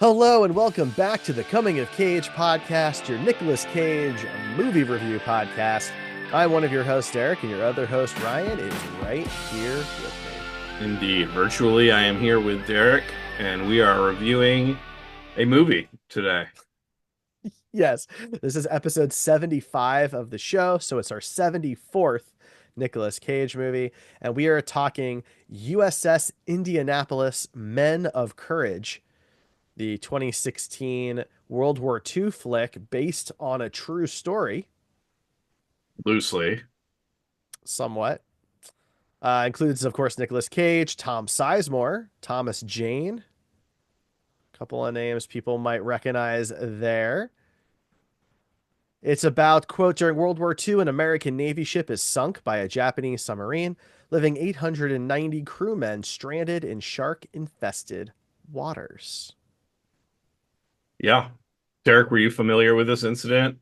Hello and welcome back to the Coming of Cage podcast, your Nicolas Cage movie review podcast. I'm one of your hosts, Derek, and your other host, Ryan, is right here with me. Indeed. Virtually, I am here with Derek, and we are reviewing a movie today. Yes, this is episode 75 of the show, so it's our 74th Nicolas Cage movie, and we are talking USS Indianapolis Men of Courage, the 2016 World War II flick based on a true story, Loosely. somewhat. Includes, of course, Nicolas Cage, Tom Sizemore, Thomas Jane. A couple of names people might recognize there. It's about, quote, during World War II, an American Navy ship is sunk by a Japanese submarine, leaving 890 crewmen stranded in shark-infested waters. Yeah. Derek, were you familiar with this incident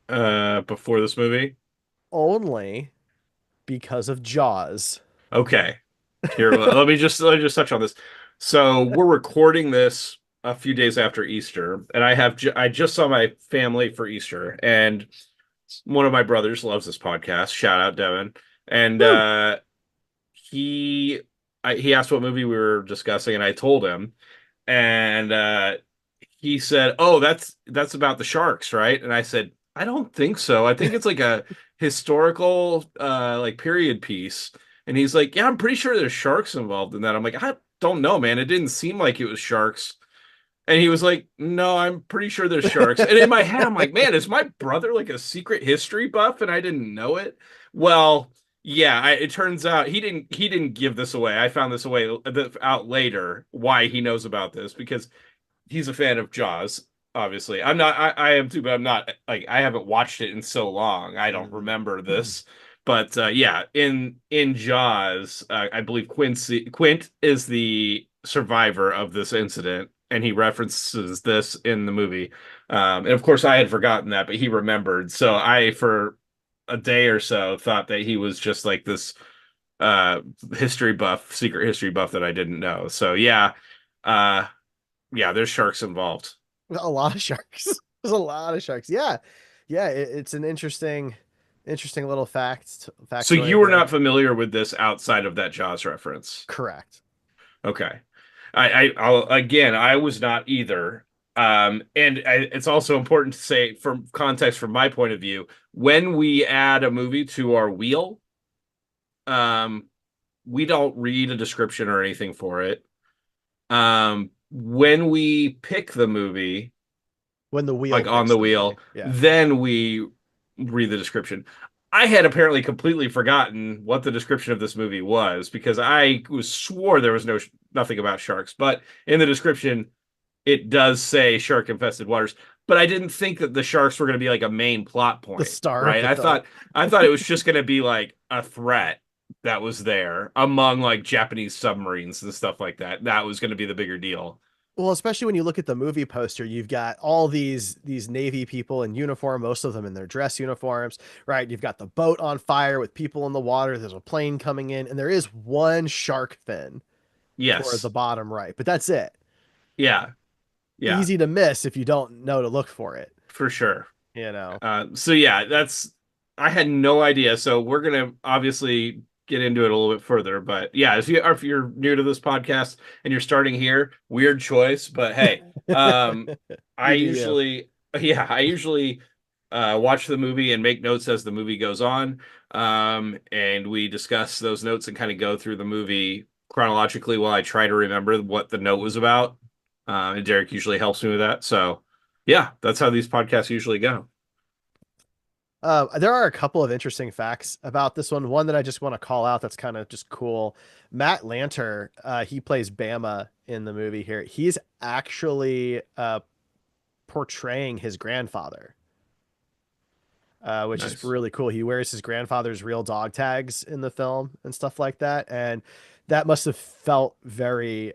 before this movie? Only because of Jaws. Okay. Here, let me just touch on this. So we're recording this a few days after Easter, and I just saw my family for Easter, and one of my brothers loves this podcast. Shout out Devin. And Woo! he he asked what movie we were discussing, and I told him, and he said, "Oh, that's about the sharks, right?" And I said, "I don't think so. I think it's like a historical like period piece." And he's like, "Yeah, I'm pretty sure there's sharks involved in that." I'm like, "I don't know, man. It didn't seem like it was sharks." And he was like, "No, I'm pretty sure there's sharks." And in my head, I'm like, "Man, is my brother like a secret history buff and I didn't know it?" Well, yeah, it turns out he didn't give this away. I found this away out later why he knows about this because he's a fan of Jaws. Obviously, I'm not. I am too, but I'm not. Like I haven't watched it in so long. I don't remember this. But yeah, in Jaws, I believe Quint is the survivor of this incident, and he references this in the movie. And of course, I had forgotten that, but he remembered. So I, for a day or so, thought that he was just like this history buff, secret history buff that I didn't know. So uh, yeah, there's sharks involved. A lot of sharks. There's a lot of sharks. Yeah. Yeah, it's an interesting little So factoid you were there. not familiar with this outside of that Jaws reference. Correct. Okay. Again, I was not either. It's also important to say, from context, from my point of view, when we add a movie to our wheel, um, we don't read a description or anything for it. When we pick the movie, When the wheel like on picks the the movie. wheel, Yeah. then we read the description. I had apparently completely forgotten what the description of this movie was because I was swore there was nothing about sharks, but in the description it does say shark infested waters. But I didn't think that the sharks were going to be like a main plot The point, star of right? the I film. thought I thought it was just going to be like a threat that was there among like Japanese submarines and stuff like that. That was going to be the bigger deal. Well, especially when you look at the movie poster, you've got all these Navy people in uniform, most of them in their dress uniforms, right? You've got the boat on fire with people in the water. There's a plane coming in, and there is one shark fin toward the Yes. bottom right, but that's it. Yeah. Yeah. Easy to miss if you don't know to look for it, For sure. you know. So yeah, that's I had no idea. So we're gonna obviously get into it a little bit further. But yeah, if you're new to this podcast and you're starting here, weird choice. But hey, I You do you. usually I usually watch the movie and make notes as the movie goes on. And we discuss those notes and kind of go through the movie chronologically while I try to remember what the note was about. And Derek usually helps me with that. So yeah, that's how these podcasts usually go. There are a couple of interesting facts about this one. One that I just want to call out that's kind of just cool. Matt Lanter, he plays Bama in the movie here. He's actually portraying his grandfather, which is Nice. really cool. He wears his grandfather's real dog tags in the film and stuff like that. And that must have felt very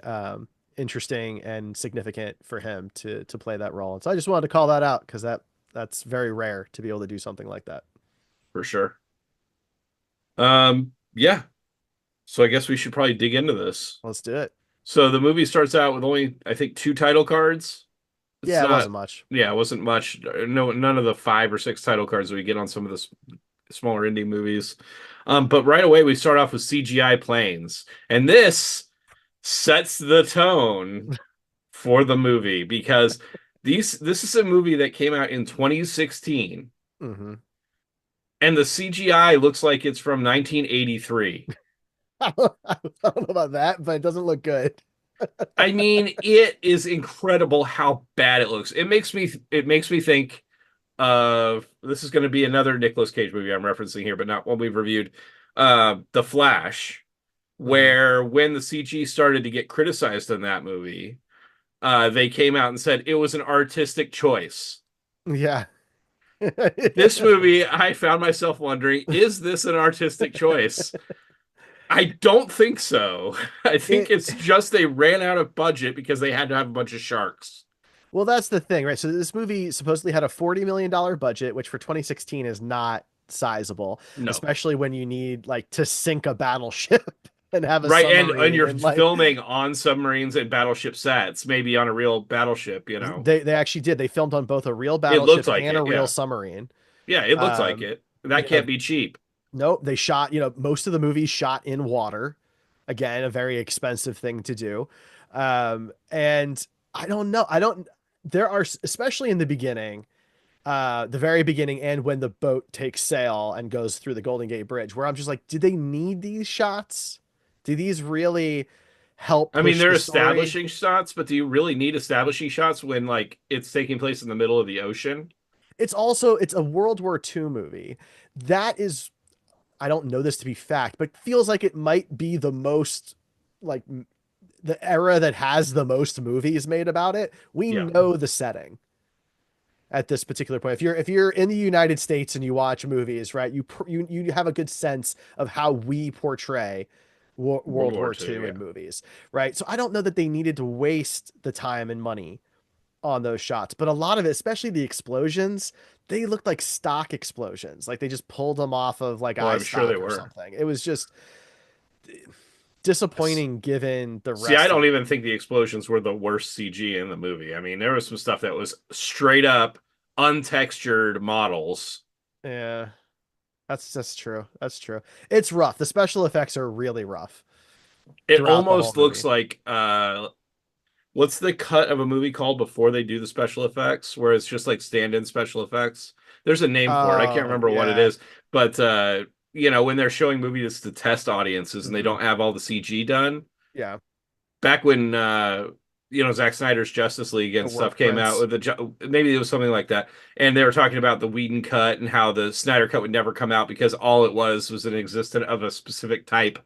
interesting and significant for him to play that role. And so I just wanted to call that out because that's very rare to be able to do something like that. For sure. Yeah. So I guess we should probably dig into this. Let's do it. So the movie starts out with only, I think, two title cards. It's Yeah, it not, wasn't much. yeah, it wasn't much. No, none of the five or six title cards that we get on some of the smaller indie movies. But right away we start off with CGI planes, and this sets the tone for the movie because this is a movie that came out in 2016, Hmm. and the CGI looks like it's from 1983. I don't know about that, but it doesn't look good. I mean, it is incredible how bad it looks. It makes me think of, this is going to be another Nicolas Cage movie I'm referencing here, but not one we've reviewed. The Flash, Hmm. where when the CG started to get criticized in that movie, they came out and said it was an artistic choice. Yeah. This movie, I found myself wondering, is this an artistic choice? I don't think so. I think It it's just they ran out of budget because they had to have a bunch of sharks. well, that's the thing, right? So this movie supposedly had a $40 million budget, which for 2016 is not sizable, No. especially when you need like to sink a battleship and have a Right, and submarine you're and like filming on submarines and battleship sets, maybe on a real battleship, they actually did. They filmed on both a real It looked battleship like and a it, real yeah. submarine. Yeah, it looks like Um, it. That can't be cheap. nope, they shot, most of the movies shot in water. Again, a very expensive thing to do. And I don't know. There are, especially in the beginning, the very beginning, and when the boat takes sail and goes through the Golden Gate Bridge, where I'm just like, did they need these shots? Do these really help I mean, push they're the story? establishing shots, but do you really need establishing shots when like it's taking place in the middle of the ocean? It's a World War II movie. That is, I don't know this to be fact, but feels like it might be the most like the era that has the most movies made about it. We Yeah, know the setting at this particular point. If you're in the United States and you watch movies, right, you have a good sense of how we portray World World War War II, II in yeah. movies, right? So I don't know that they needed to waste the time and money on those shots, but a lot of it, especially the explosions, they looked like stock explosions, like they just pulled them off of like Well, I'm sure they iStock or were. something. It was just disappointing given the See, I rest of don't the even think movie. the explosions were the worst CG in the movie. I mean, there was some stuff that was straight up untextured models. Yeah, that's true. That's true. It's rough. The special effects are really rough It throughout the whole almost looks movie. like what's the cut of a movie called before they do the special effects, where it's just like stand-in special effects? There's a name for it. I can't Oh, remember what it yeah. is, but when they're showing movies to test audiences and they Hmm. don't have all the CG done, Yeah. back when Zack Snyder's Justice League The and stuff work came out prints. with maybe it was something like that, and they were talking about the Whedon cut and how the Snyder cut would never come out because all it was an existence of a specific type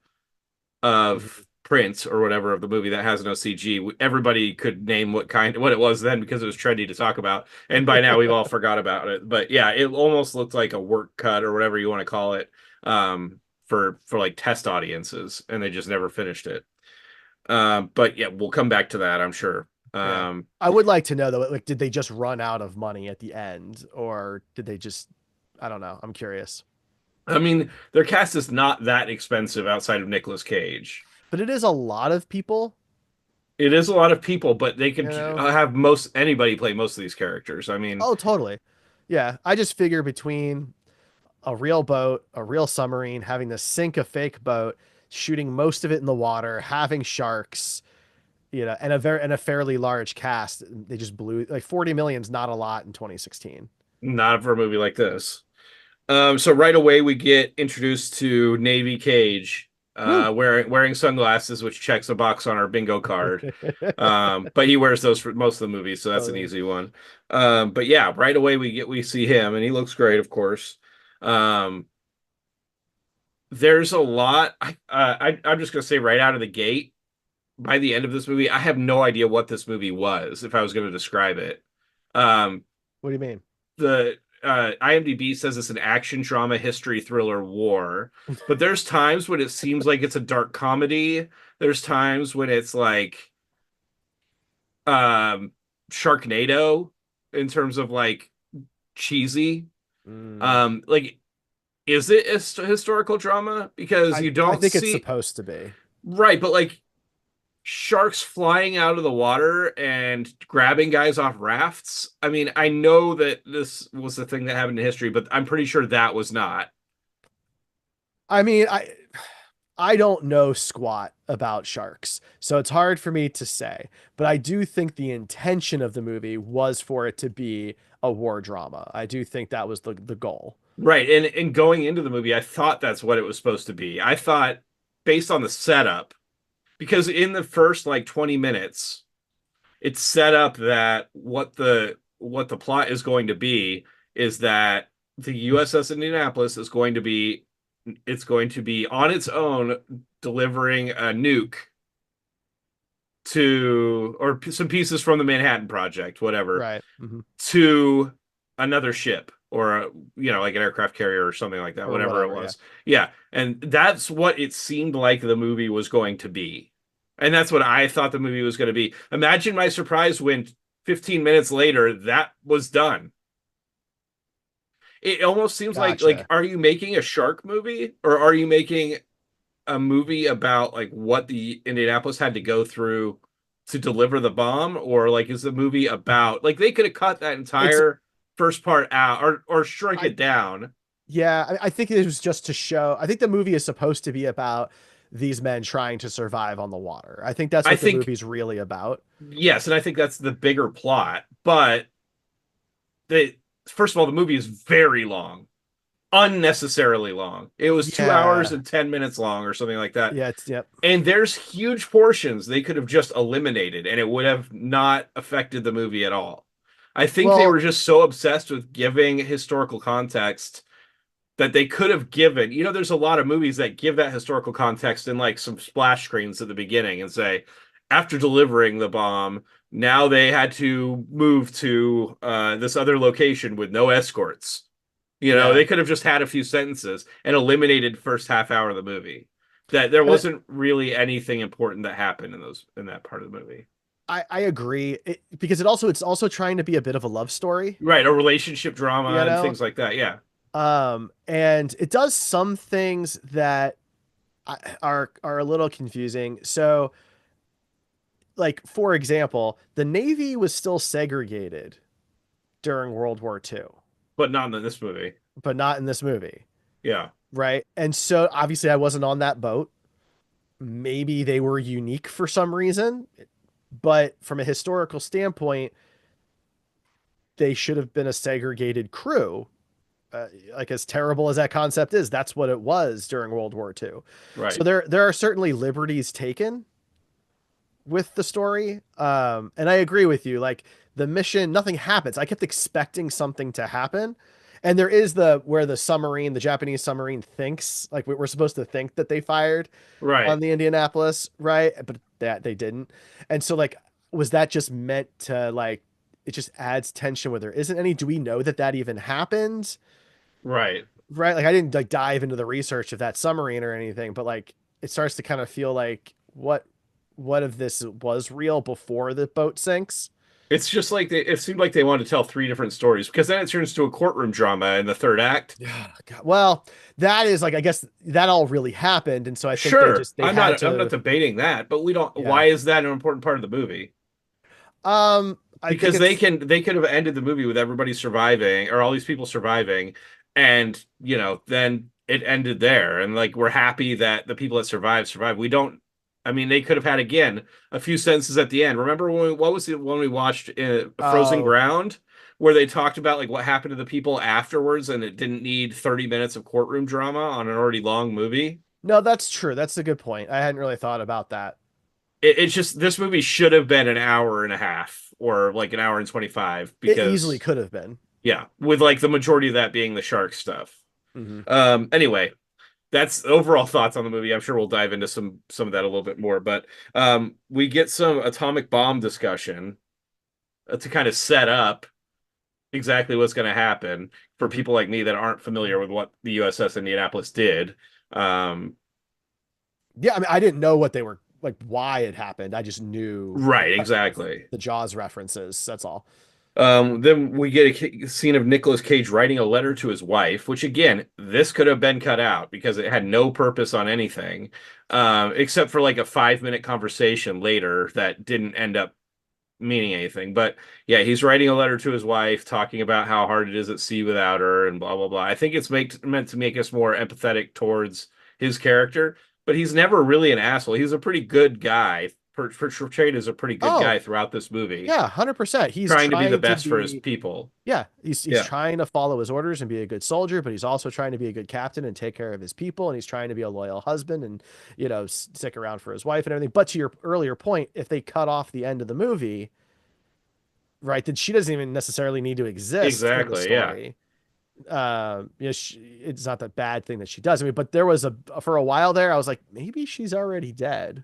Hmm. of print or whatever of the movie that has no CG. Everybody could name what it was then because it was trendy to talk about, and by now we've all forgot about it. But yeah, it almost looked like a work cut or whatever you want to call it, for like test audiences, and they just never finished it. But yeah, we'll come back to that, I'm sure. Yeah. I would like to know though, like, did they just run out of money at the end, or did they just? I don't know. I'm curious. I mean, their cast is not that expensive outside of Nicolas Cage. But it is a lot of people, It is a lot of people, but they you could know. have most anybody play most of these characters. I mean, Oh, totally. Yeah. I just figure between a real boat, a real submarine, having to sink a fake boat, shooting most of it in the water, having sharks, and a fairly large cast. They just blew like 40 million is not a lot in 2016. not for a movie like this. So right away we get introduced to Navy Cage, Woo. wearing sunglasses, which checks a box on our bingo card. But he wears those for most of the movie, so that's Oh an yeah. easy one. But yeah, right away we see him, and he looks great, of course. Um, there's a lot. I'm just gonna say right out of the gate, by the end of this movie, I have no idea what this movie was if I was going to describe it. Um, What do you mean? the IMDb says it's an action drama, history thriller, war, but there's times when it seems like it's a dark comedy. There's times when it's like um, Sharknado in terms of like cheesy. Mm, Like, is it a historical drama? Because you I don't think it's see supposed to be. right, but like sharks flying out of the water and grabbing guys off rafts. I mean, I know that this was the thing that happened in history, but I'm pretty sure that was not. I mean, I don't know squat about sharks, so it's hard for me to say. But I do think the intention of the movie was for it to be a war drama. I do think that was the goal. Right. And going into the movie, I thought that's what it was supposed to be. I thought based on the setup, because in the first like 20 minutes, it's set up that what the plot is going to be is that the USS Indianapolis is going to be it's going to be on its own delivering a nuke to or some pieces from the Manhattan Project, whatever, Right. Hmm. to another ship or like an aircraft carrier or something like that, Or whatever it whatever. Yeah. was. Yeah, and that's what it seemed like the movie was going to be. And that's what I thought the movie was going to be. Imagine my surprise when 15 minutes later that was done. It almost seems like Gotcha. are you making a shark movie or are you making a movie about like what the Indianapolis had to go through to deliver the bomb, or like is the movie about like they could have cut that It's entire first part out or shrunk I it down. Yeah, I think it was just to show. I think the movie is supposed to be about these men trying to survive on the water. I think that's I what the think movie's really about. yes, and I think that's the bigger plot. But the first of all, the movie is very long, unnecessarily long. It was 2 hours Yeah. and 10 minutes long or something like that. Yeah, it's yep. And there's huge portions they could have just eliminated and it would have not affected the movie at all. I think they Well, were just so obsessed with giving historical context that they could have given, there's a lot of movies that give that historical context in like some splash screens at the beginning and say, after delivering the bomb, now they had to move to this other location with no escorts. yeah. They could have just had a few sentences and eliminated first half hour of the movie. That there And wasn't really anything important that happened in that part of the movie. I agree because it's also trying to be a bit of a love story, Right, a relationship drama you and know? things like that. Yeah. And it does some things that are a little confusing. So, like for example, the Navy was still segregated during World War II, But not in this movie. but not in this movie. Yeah. Right. And so obviously I wasn't on that boat. Maybe they were unique for some reason, but from a historical standpoint, they should have been a segregated crew. Like as terrible as that concept is, that's what it was during World War II. So Right. there are certainly liberties taken with the story. And I agree with you. Like the mission, nothing happens. I kept expecting something to happen. And there is the where the Japanese submarine thinks like we're supposed to think that they fired on Right. the Indianapolis, right? But that they didn't. And so like was that just meant to like it just adds tension where there isn't any? Do we know that that even happened? Right. Right? Like I didn't like dive into the research of that submarine or anything, but like it starts to kind of feel like what if this was real before the boat sinks? It's just like it seemed like they wanted to tell three different stories because then it turns to a courtroom drama in the third act. Yeah. Well, that is like I guess that all really happened, and so I think Sure, they I'm had not I'm not to. debating that, but we don't. Yeah. Why is that an important part of the movie? I think Because they it's can they could have ended the movie with everybody surviving or all these people surviving, and then it ended there, and like we're happy that the people that survived. We don't. I mean, they could have had again a few sentences at the end. Remember what was it when we watched Frozen oh Ground, where they talked about like what happened to the people afterwards, and it didn't need 30 minutes of courtroom drama on an already long movie. no, that's true. That's a good point. I hadn't really thought about that. It's just this movie should have been an hour and a half or like an hour and 25 It easily because could have been. yeah, with like the majority of that being the shark stuff. Hmm. Anyway, that's overall thoughts on the movie. I'm sure we'll dive into some of that a little bit more, but we get some atomic bomb discussion to kind of set up exactly what's going to happen for Hmm. people like me that aren't familiar with what the USS Indianapolis did. Um, Yeah, I mean, I didn't know what they were like, why it happened. I just knew right, uh, exactly. the Jaws references. That's all. Then we get a scene of Nicolas Cage writing a letter to his wife, which again, this could have been cut out because it had no purpose on anything, except for like a 5 minute conversation later that didn't end up meaning anything. But yeah, he's writing a letter to his wife talking about how hard it is at sea without her and blah blah blah. I think it's meant to make us more empathetic towards his character, but he's never really an asshole. He's a pretty good guy, portrayed as a pretty good Oh, guy throughout this movie, yeah, 100%. He's trying to be the trying to best for his be, people. yeah, he's Yeah, trying to follow his orders and be a good soldier, but he's also trying to be a good captain and take care of his people, and he's trying to be a loyal husband and, stick around for his wife and everything. But to your earlier point, if they cut off the end of the movie, right, then she doesn't even necessarily need to exist in the exactly. Yeah. story. It's not that bad thing that she does. I mean, but there was for a while there, I was like, maybe she's already dead.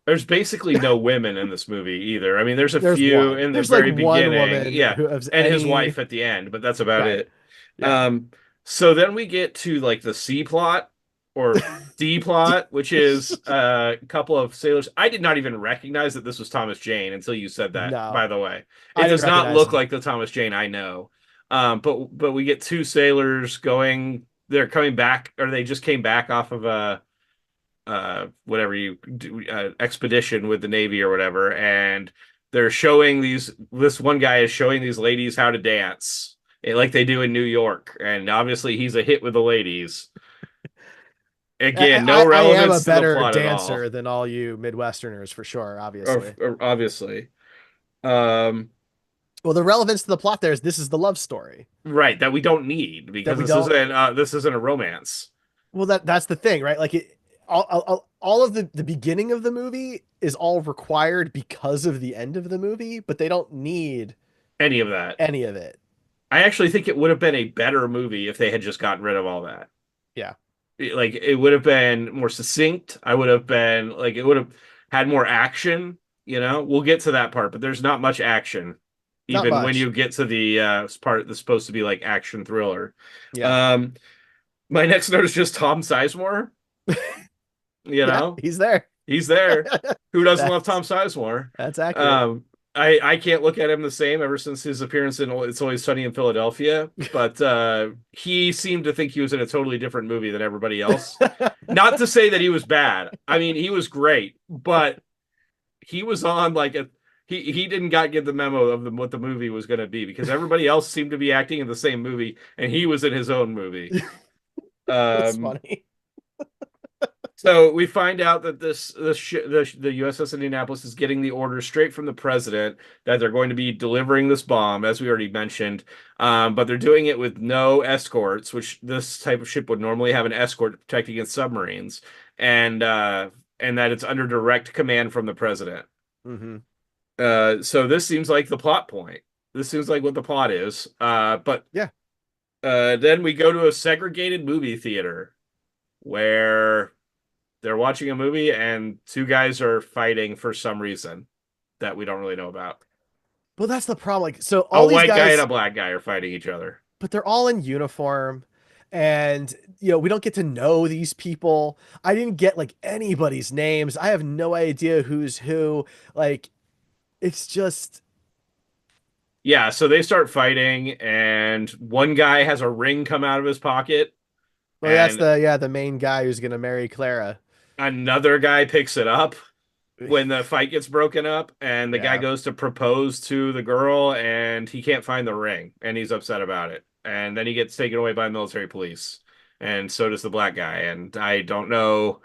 There's basically no women in this movie either. I mean, there's a There's few one. in the There's like very one beginning, woman yeah, who has and his any, wife at the end, but that's about right. it. Yeah. Um, so then we get to like the C plot or D plot, which is a couple of sailors. I did not even recognize that this was Thomas Jane until you said that, No, by the way. It I didn't does not recognize look him. like the Thomas Jane I know. But we get two sailors going, they're coming back, or they just came back off of a whatever you do, expedition with the Navy or whatever, and they're showing this one guy is showing these ladies how to dance, like they do in New York, and obviously he's a hit with the ladies. Again, no I am a relevance to the better plot at all. dancer than all you Midwesterners for sure, obviously. Or obviously. Um, Well, the relevance to the plot there is this is the love story right, that we don't need that because we don't. this isn't a romance. Well, that's the thing, right? Like all of the beginning of the movie is all required because of the end of the movie, but they don't need Any of that. any of it. I actually think it would have been a better movie if they had just gotten rid of all that. Yeah, Like it would have been more succinct. I would have been like it would have had more action, you know. We'll get to that part, but there's not much action not even when much. you get to the part that's supposed to be like action thriller. Yeah, Um my next note is just Tom Sizemore, you yeah, know. he's there. He's there. Who doesn't love That's Tom Sizemore? that's accurate. Um, I can't look at him the same ever since his appearance in It's Always Sunny in Philadelphia. But he seemed to think he was in a totally different movie than everybody else. Not to say that he was bad. I mean, he was great, but he was on like a he didn't got get the memo of what the movie was going to be because everybody else seemed to be acting in the same movie and he was in his own movie. That's Um, funny. So we find out that the USS Indianapolis is getting the order straight from the president that they're going to be delivering this bomb, as we already mentioned. But they're doing it with no escorts, which this type of ship would normally have an escort to protect against submarines, and that it's under direct command from the president. Hmm. So this seems like the plot point. This seems like what the plot is. But Yeah. then we go to a segregated movie theater where they're watching a movie and two guys are fighting for some reason that we don't really know about. Well, that's the problem. Like, so A all these white guy and a guys, black guy are fighting each other. but they're all in uniform, and we don't get to know these people. I didn't get like anybody's names. I have no idea who's who. Like, it's just, Yeah, so they start fighting, and one guy has a ring come out of his pocket, well, that's and the main guy who's gonna marry Clara. another guy picks it up when the fight gets broken up, and the guy Yeah. goes to propose to the girl, and he can't find the ring, and he's upset about it. And then he gets taken away by military police, and so does the black guy. And I don't know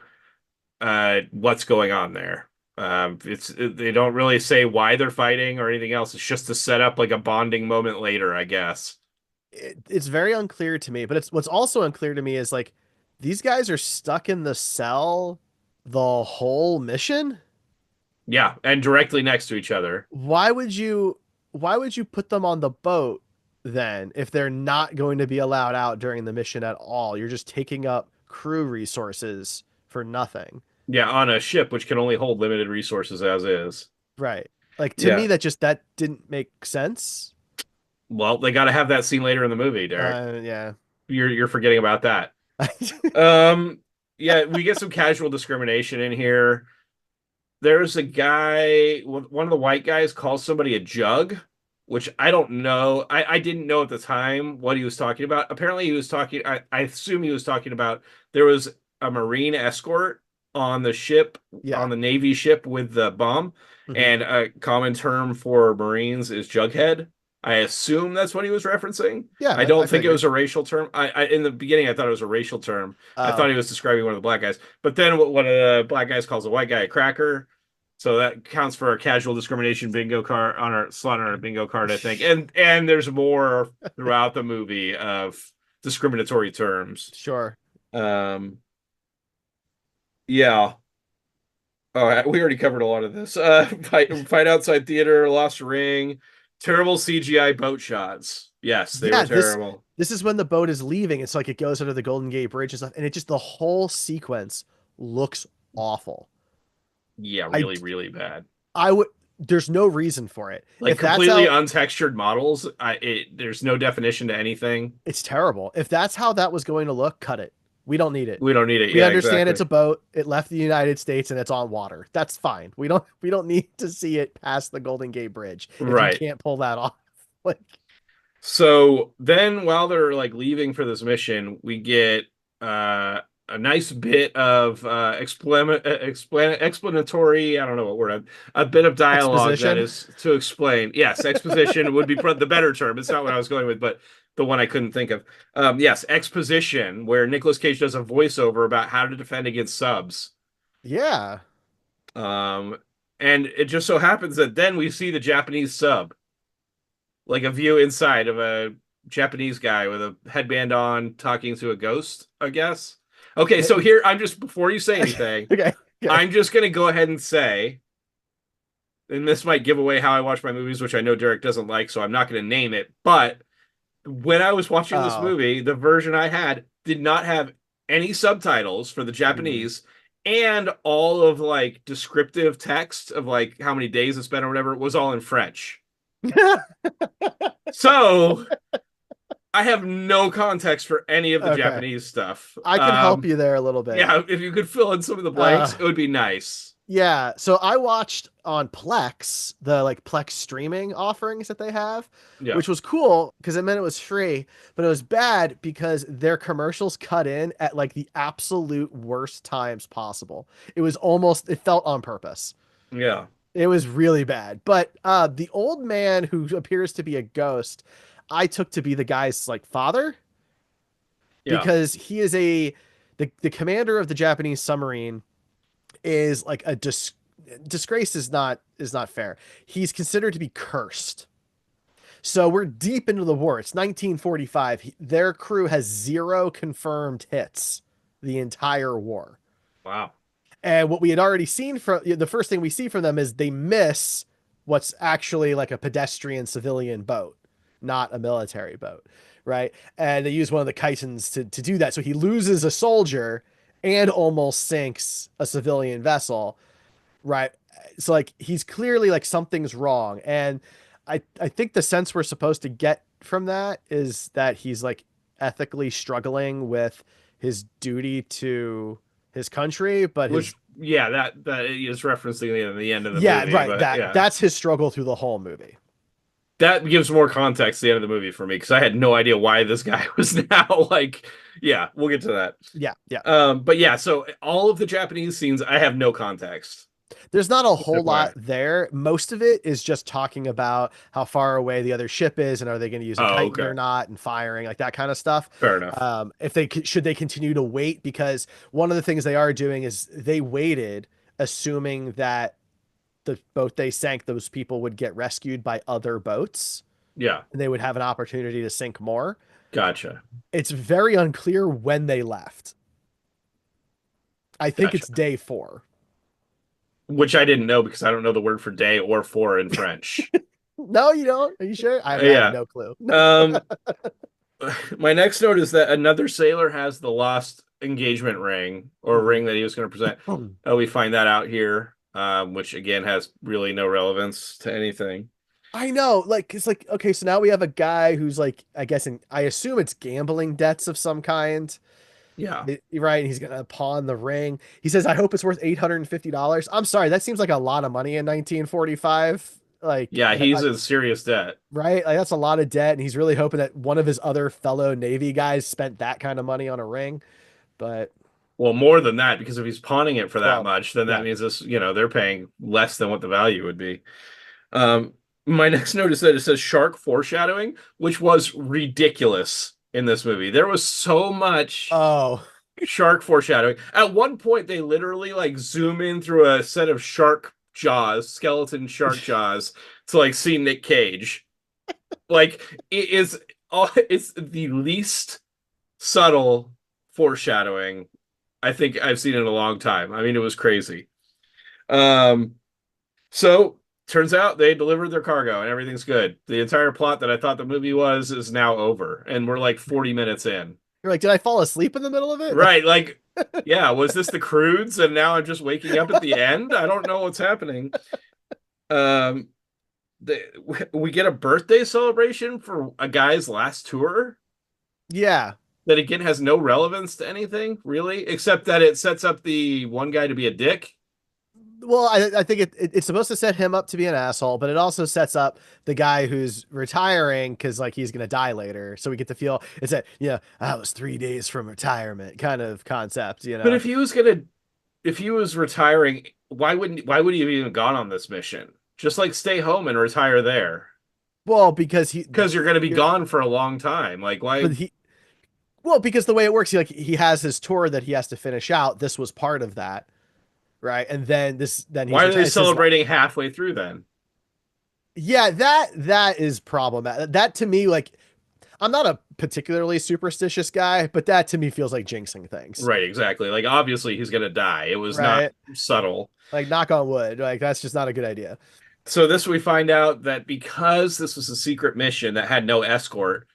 what's going on there. They don't really say why they're fighting or anything else. It's just to set up like a bonding moment later, I guess. It's very unclear to me, but it's what's also unclear to me is like these guys are stuck in the cell the whole mission. Yeah, and directly next to each other. Why would you why would you put them on the boat then if they're not going to be allowed out during the mission at all? You're just taking up crew resources for nothing. Yeah, on a ship which can only hold limited resources as is. Right. Like to Yeah. me that didn't make sense. Well, they got to have that scene later in the movie, Derek. Yeah. You're forgetting about that. Um, yeah, we get some casual discrimination in here. There's a guy, one of the white guys calls somebody a jug, which I don't know. I didn't know at the time what he was talking about. Apparently, he was talking. I assume he was talking about there was a Marine escort on the ship, Yeah. on the Navy ship with the bomb, Hmm. and a common term for Marines is jughead. I assume that's what he was referencing. I Yeah, I don't think it figured. was a racial term. In the beginning I thought it was a racial term. I thought Oh, he was describing one of the black guys. But then one of the black guys calls a white guy a cracker. So that counts for a casual discrimination bingo card on our slot on our bingo card, I think. And there's more throughout the movie of discriminatory terms. sure. Um, yeah. Oh, we already covered a lot of this. Fight outside theater, lost ring, terrible CGI boat shots. Yes, they were Yeah, terrible. this is when the boat is leaving. It's like it goes under the Golden Gate Bridge and stuff, and it just the whole sequence looks awful. Yeah, I really, really bad. I would there's no reason for it. Like If that's completely how untextured models. There's no definition to anything. it's terrible. If that's how that was going to look, cut it. We don't need it. We don't need it. We Yeah, understand it's exactly. a boat. It left the United States and it's on water. That's fine. We don't need to see it past the Golden Gate Bridge if you Right. can't pull that off. Like So then while they're like leaving for this mission, we get a nice bit of explanatory, I don't know what word, a bit of dialogue that exposition. is to explain. Yes, exposition would be the better term. It's not what I was going with, but the one I couldn't think of. Yes, exposition, where Nicolas Cage does a voiceover about how to defend against subs. Yeah. Um, and it just so happens that then we see the Japanese sub, like a view inside of a Japanese guy with a headband on talking to a ghost, I guess. Okay, so here I'm just before you say anything, Okay. Okay. I'm just gonna go ahead and say, and this might give away how I watch my movies, which I know Derek doesn't like, so I'm not gonna name it. But when I was watching this Oh. movie, the version I had did not have any subtitles for the Mhm. Japanese, and all of like descriptive text of like how many days it's been or whatever was all in French. So I have no context for any of the Okay. Japanese stuff. I can help you there a little bit. Yeah, if you could fill in some of the Uh blanks, it would be nice. yeah, so I watched on Plex, the like Plex streaming offerings that they have, Yeah, which was cool because it meant it was free, but it was bad because their commercials cut in at like the absolute worst times possible. It felt on purpose. yeah, It was really bad. But the old man who appears to be a ghost, I took to be the guy's like father yeah. because he is the commander of the Japanese submarine is like a disgrace is not fair. He's considered to be cursed. So we're deep into the war. It's 1945. Their crew has zero confirmed hits the entire war. Wow. And what we had already seen from the first thing we see from them is they miss what's actually like a pedestrian civilian boat, not a military boat, right? And they use one of the Kaitans to do that. So he loses a soldier and almost sinks a civilian vessel, right? So like he's clearly like something's wrong. And I think the sense we're supposed to get from that is that he's like ethically struggling with his duty to his country, but his Which, yeah, that is referencing the end of the yeah, movie, right. but That yeah, that's his struggle through the whole movie. that gives more context to the end of the movie for me because I had no idea why this guy was now like. Yeah, we'll get to that. Yeah, yeah. But yeah, so all of the Japanese scenes, I have no context. There's not a Just whole lot FYI. there. Most of it is just talking about how far away the other ship is and are they going to use a Oh, chitin okay, or not and firing like that kind of stuff. fair enough. If they should they continue to wait because one of the things they are doing is they waited assuming that the boat they sank those people would get rescued by other boats Yeah, and they would have an opportunity to sink more. gotcha, It's very unclear when they left. I think gotcha. it's day 4. Which I didn't know because I don't know the word for day or for in French. No, you don't. Are you sure? I have Yeah. no clue. Um, my next note is that another sailor has the lost engagement ring or Mhm. ring that he was going to present. We find that out here, which again has really no relevance to anything. I know, like it's like okay, so now we have a guy who's like, I assume it's gambling debts of some kind, Yeah. right? And he's gonna pawn the ring. He says, "I hope it's worth $850." I'm sorry, that seems like a lot of money in 1945. Like Yeah, he's in serious debt. right? Like that's a lot of debt, and he's really hoping that one of his other fellow Navy guys spent that kind of money on a ring. But Well, more than that, because if he's pawning it for that well, much, then that yeah. means this, they're paying less than what the value would be. Um, my next note is that it says shark foreshadowing, which was ridiculous in this movie. There was so much Oh, shark foreshadowing. At one point, they literally like zoom in through a set of shark jaws, skeleton shark jaws, to like see Nick Cage. Like it's the least subtle foreshadowing I think I've seen in a long time. I mean, it was crazy. Um, so turns out they delivered their cargo and everything's good. The entire plot that I thought the movie was is now over, and we're like 40 minutes in. you're like, did I fall asleep in the middle of it? Like, Right, like, yeah, was this the Croods and now I'm just waking up at the end? I don't know what's happening. Um, we get a birthday celebration for a guy's last tour yeah. that again has no relevance to anything, really, except that it sets up the one guy to be a dick. Well, I think it's supposed to set him up to be an asshole, but it also sets up the guy who's retiring because like he's gonna die later. So we get to feel it's that I was 3 days from retirement kind of concept. But if he was retiring, why would he have even gone on this mission? Just like stay home and retire there. Well, because he, Because you're going to be you're, gone for a long time. Like why? but he, well, because the way it works, he has his tour that he has to finish out. This was part of that, right? And then he's Why are they retired. It's his, celebrating halfway through then? yeah, that is problematic. That to me, like, I'm not a particularly superstitious guy, but that to me feels like jinxing things, Right, exactly. Like obviously he's going to die. It was not right? subtle. Like, knock on wood, like that's just not a good idea. So this we find out that because this was a secret mission that had no escort,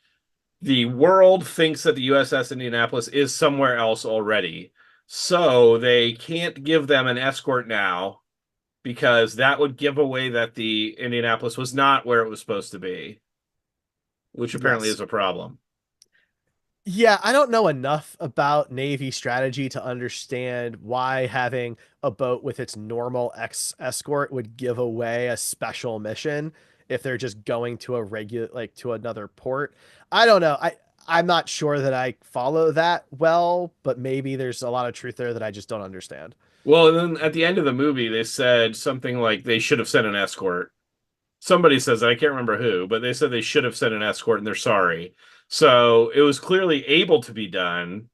the world thinks that the USS Indianapolis is somewhere else already. So they can't give them an escort now because that would give away that the Indianapolis was not where it was supposed to be, which apparently Yes. is a problem. Yeah, I don't know enough about Navy strategy to understand why having a boat with its normal escort would give away a special mission if they're just going to a regular like to another port. I don't know. I'm not sure that I follow that well, but maybe there's a lot of truth there that I just don't understand. Well, and then at the end of the movie, they said something like they should have sent an escort. Somebody says that, I can't remember who, but they said they should have sent an escort and they're sorry. So it was clearly able to be done.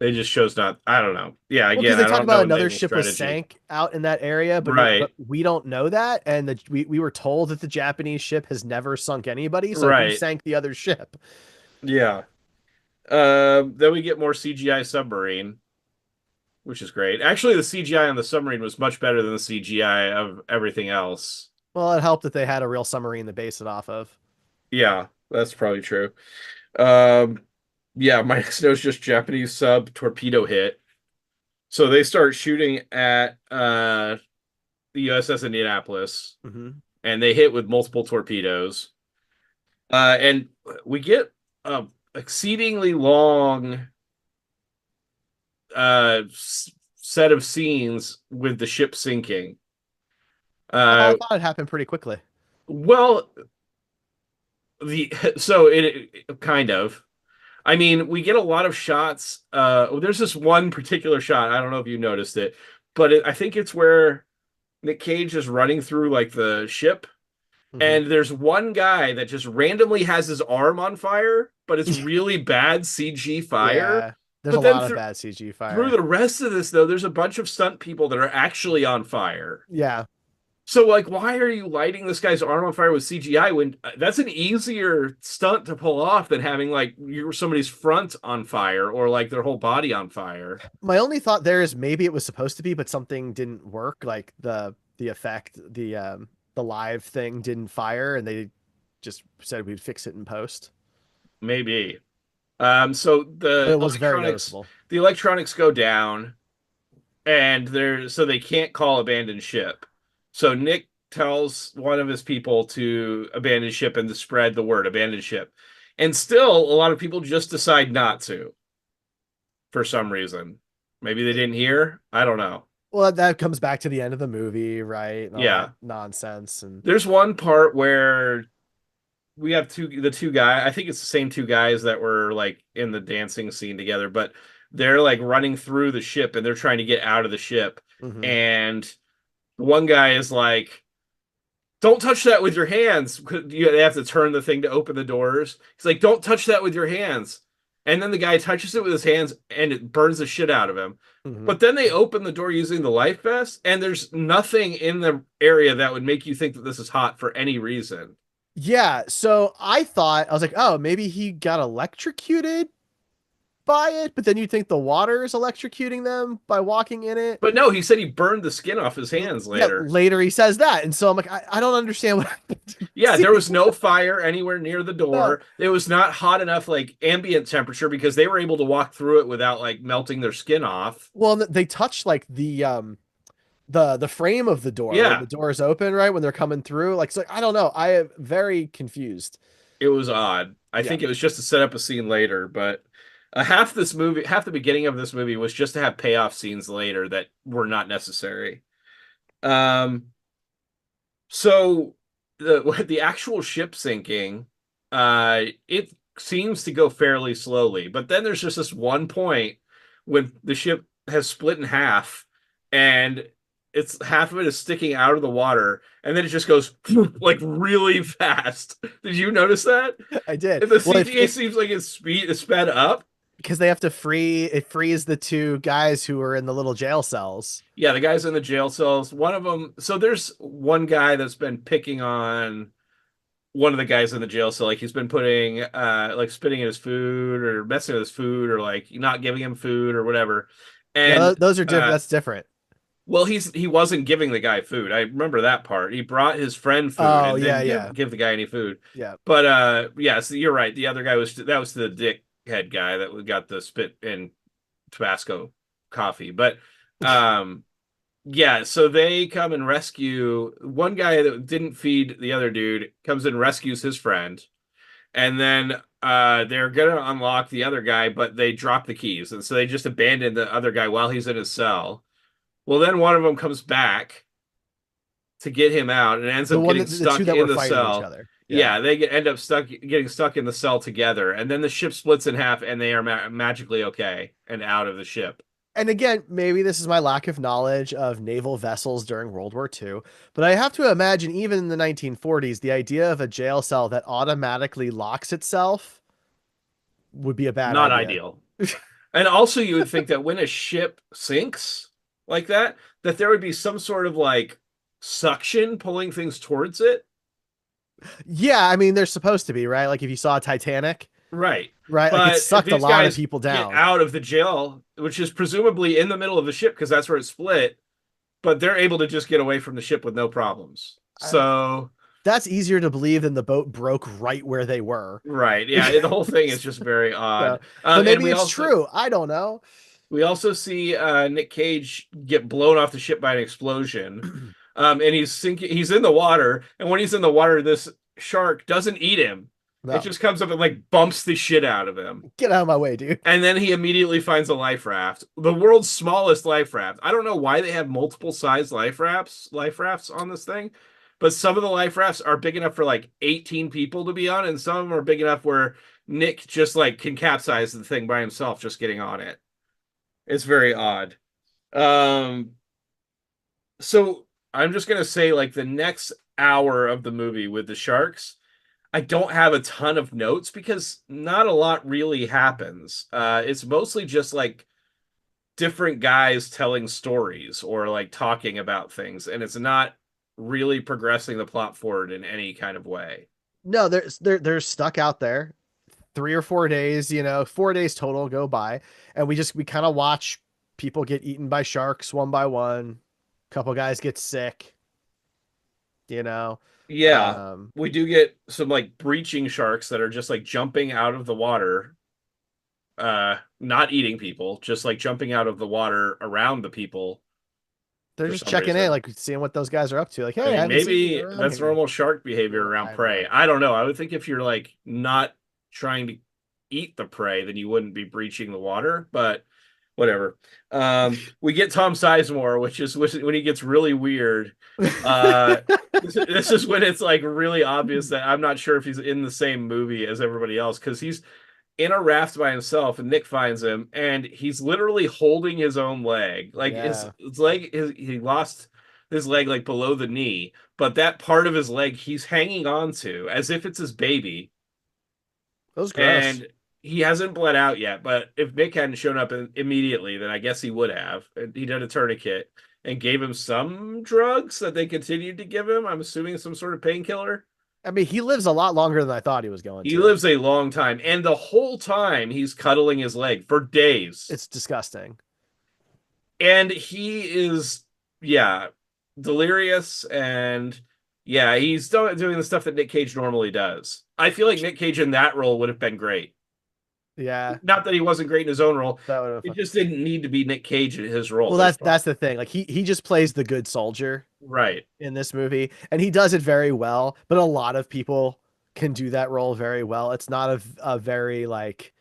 They just chose not. I don't know. Yeah, Well, because again, they I talk don't about know another naval ship was strategy. sank out in that area, but Right, we don't know that, and we were told that the Japanese ship has never sunk anybody. So who right. sank the other ship? Yeah. Then we get more CGI submarine, which is great. Actually, the CGI on the submarine was much better than the CGI of everything else. Well, it helped that they had a real submarine to base it off of. Yeah, that's probably true. Um, yeah, my next note is just Japanese sub torpedo hit. So they start shooting at the USS Indianapolis, Hmm. and they hit with multiple torpedoes. And we get a exceedingly long set of scenes with the ship sinking. Oh, I Uh, thought it happened pretty quickly. well, the so it kind of. I mean, we get a lot of shots. There's this one particular shot. I don't know if you noticed it, but I think it's where Nick Cage is running through like the ship, Hmm. and there's one guy that just randomly has his arm on fire, but it's really bad CG fire. Yeah, there's a But then lot of through bad CG through fire. the rest of this, though, there's a bunch of stunt people that are actually on fire. Yeah, So, like, why are you lighting this guy's arm on fire with CGI when that's an easier stunt to pull off than having like somebody's front on fire or like their whole body on fire? my only thought there is maybe it was supposed to be, but something didn't work. Like the effect, the live thing didn't fire, and they just said we'd fix it in post. Maybe. So But it was very noticeable. the electronics go down, and so they can't call abandoned ship. So Nick tells one of his people to abandon ship and to spread the word abandoned ship. And still a lot of people just decide not to for some reason. Maybe they didn't hear. I don't know. Well, that comes back to the end of the movie, right? And all that Yeah. nonsense. And There's one part where we have the two guys. I think it's the same two guys that were like in the dancing scene together, but they're like running through the ship and they're trying to get out of the ship. mhm. And one guy is like, "Don't touch that with your hands." They have to turn the thing to open the doors. He's like, "Don't touch that with your hands." And then the guy touches it with his hands and it burns the shit out of him. Mhm. But then they open the door using the life vest, and there's nothing in the area that would make you think that this is hot for any reason. Yeah, so I was like, oh, maybe he got electrocuted by it, but then you think the water is electrocuting them by walking in it. But no, he said he burned the skin off his hands Yeah, later. later he says that. And so I'm like, I don't understand what happened. Yeah, there was no fire anywhere near the No. door. It was not hot enough, like ambient temperature, because they were able to walk through it without like melting their skin off. Well, they touch like the frame of the door when Yeah, the door is open, right? When they're coming through. Like, so I don't know. I am very confused. it was odd. I Yeah. think it was just to set up a scene later, but half the beginning of this movie was just to have payoff scenes later that were not necessary. Um, So the actual ship sinking, it seems to go fairly slowly, but then there's just this one point when the ship has split in half, and it's half of it is sticking out of the water, and then it just goes like really fast. Did you notice that? I did. And the Well, CGA seems like it's speed is sped up. because they have to it frees the two guys who are in the little jail cells. Yeah, the guys in the jail cells. One of them. So there's one guy that's been picking on one of the guys in the jail cell, like he's been putting like spitting in his food or messing with his food or like not giving him food or whatever. Yeah, And those are different. That's different. well, he wasn't giving the guy food. I remember that part. He brought his friend food Oh, and yeah, didn't yeah. give the guy any food. Yeah. But yeah, so you're right. The other guy was that was the dick head guy that got the spit in Tabasco coffee. But um yeah, so they come and rescue one guy that didn't feed the other dude, comes and rescues his friend, and then they're gonna unlock the other guy, but they drop the keys, and so they just abandon the other guy while he's in his cell. Well, then one of them comes back to get him out and ends The up one getting that the two stuck that in were the fighting each cell. other. Yeah. Yeah, end up getting stuck in the cell together, and then the ship splits in half, and they are magically okay and out of the ship. And again, maybe this is my lack of knowledge of naval vessels during World War II, but I have to imagine even in the 1940s, the idea of a jail cell that automatically locks itself would be a bad Not idea. ideal. And also, you would think that when a ship sinks like that, that there would be some sort of like suction pulling things towards it. Yeah, I mean, they're supposed to be, right? Like if you saw Titanic, Right. right? Like it But if sucked a these lot of guys people get down. out of the jail, which is presumably in the middle of the ship because that's where it split, but they're able to just get away from the ship with no problems. I, So, that's easier to believe than the boat broke right where they were. right. Yeah, the whole thing is just very So, odd. but And maybe it's true. I don't know. we also see Nick Cage get blown off the ship by an explosion. And he's sinking. He's in the water, and when he's in the water, this shark doesn't eat him. It No, just comes up and like bumps the shit out of him. get out of my way, dude. And then he immediately finds a life raft, the world's smallest life raft. I don't know why they have multiple size life rafts on this thing, but some of the life rafts are big enough for like 18 people to be on, and some of them are big enough where Nick just like can capsize the thing by himself just getting on it. It's very odd. Um, so I'm just gonna say like the next hour of the movie with the sharks, I don't have a ton of notes because not a lot really happens. It's mostly just like different guys telling stories or like talking about things, and it's not really progressing the plot forward in any kind of way. No, they're stuck out there. 3 or 4 days, 4 days total go by, and we kind of watch people get eaten by sharks one by one. Couple guys get sick, you know. Yeah, Um, we do get some like breaching sharks that are just like jumping out of the water, not eating people, just like jumping out of the water around the people they're for just some checking in, reason. like seeing what those guys are up to. Like, I hey, I mean, haven't seen you maybe around that's here. normal shark behavior Yeah, around I have no prey. idea. I don't know. I would think if you're like not trying to eat the prey, then you wouldn't be breaching the water. But Whatever. We get Tom Sizemore, which is when he gets really weird. Uh, this is when it's like really obvious that I'm not sure if he's in the same movie as everybody else because he's in a raft by himself, and Nick finds him, and he's literally holding his own leg. Like Yeah, his leg, he lost his leg like below the knee, but that part of his leg he's hanging on to as if it's his baby, that was gross. and he hasn't bled out yet. But if Nick hadn't shown up immediately, then I guess he would have. And he did a tourniquet and gave him some drugs that they continued to give him. I'm assuming some sort of painkiller. I mean, he lives a lot longer than I thought he was going He to. lives a long time, and the whole time he's cuddling his leg for days. It's disgusting. And he is, yeah, delirious, and yeah, he's doing the stuff that Nick Cage normally does. I feel like Nick Cage in that role would have been great. Yeah, Not that he wasn't great in his own role. that would It have. just didn't need to be Nick Cage in his role Well, this time. that's the thing. Like he just plays the good soldier Right. in this movie, and he does it very well. But a lot of people can do that role very well. It's not a very like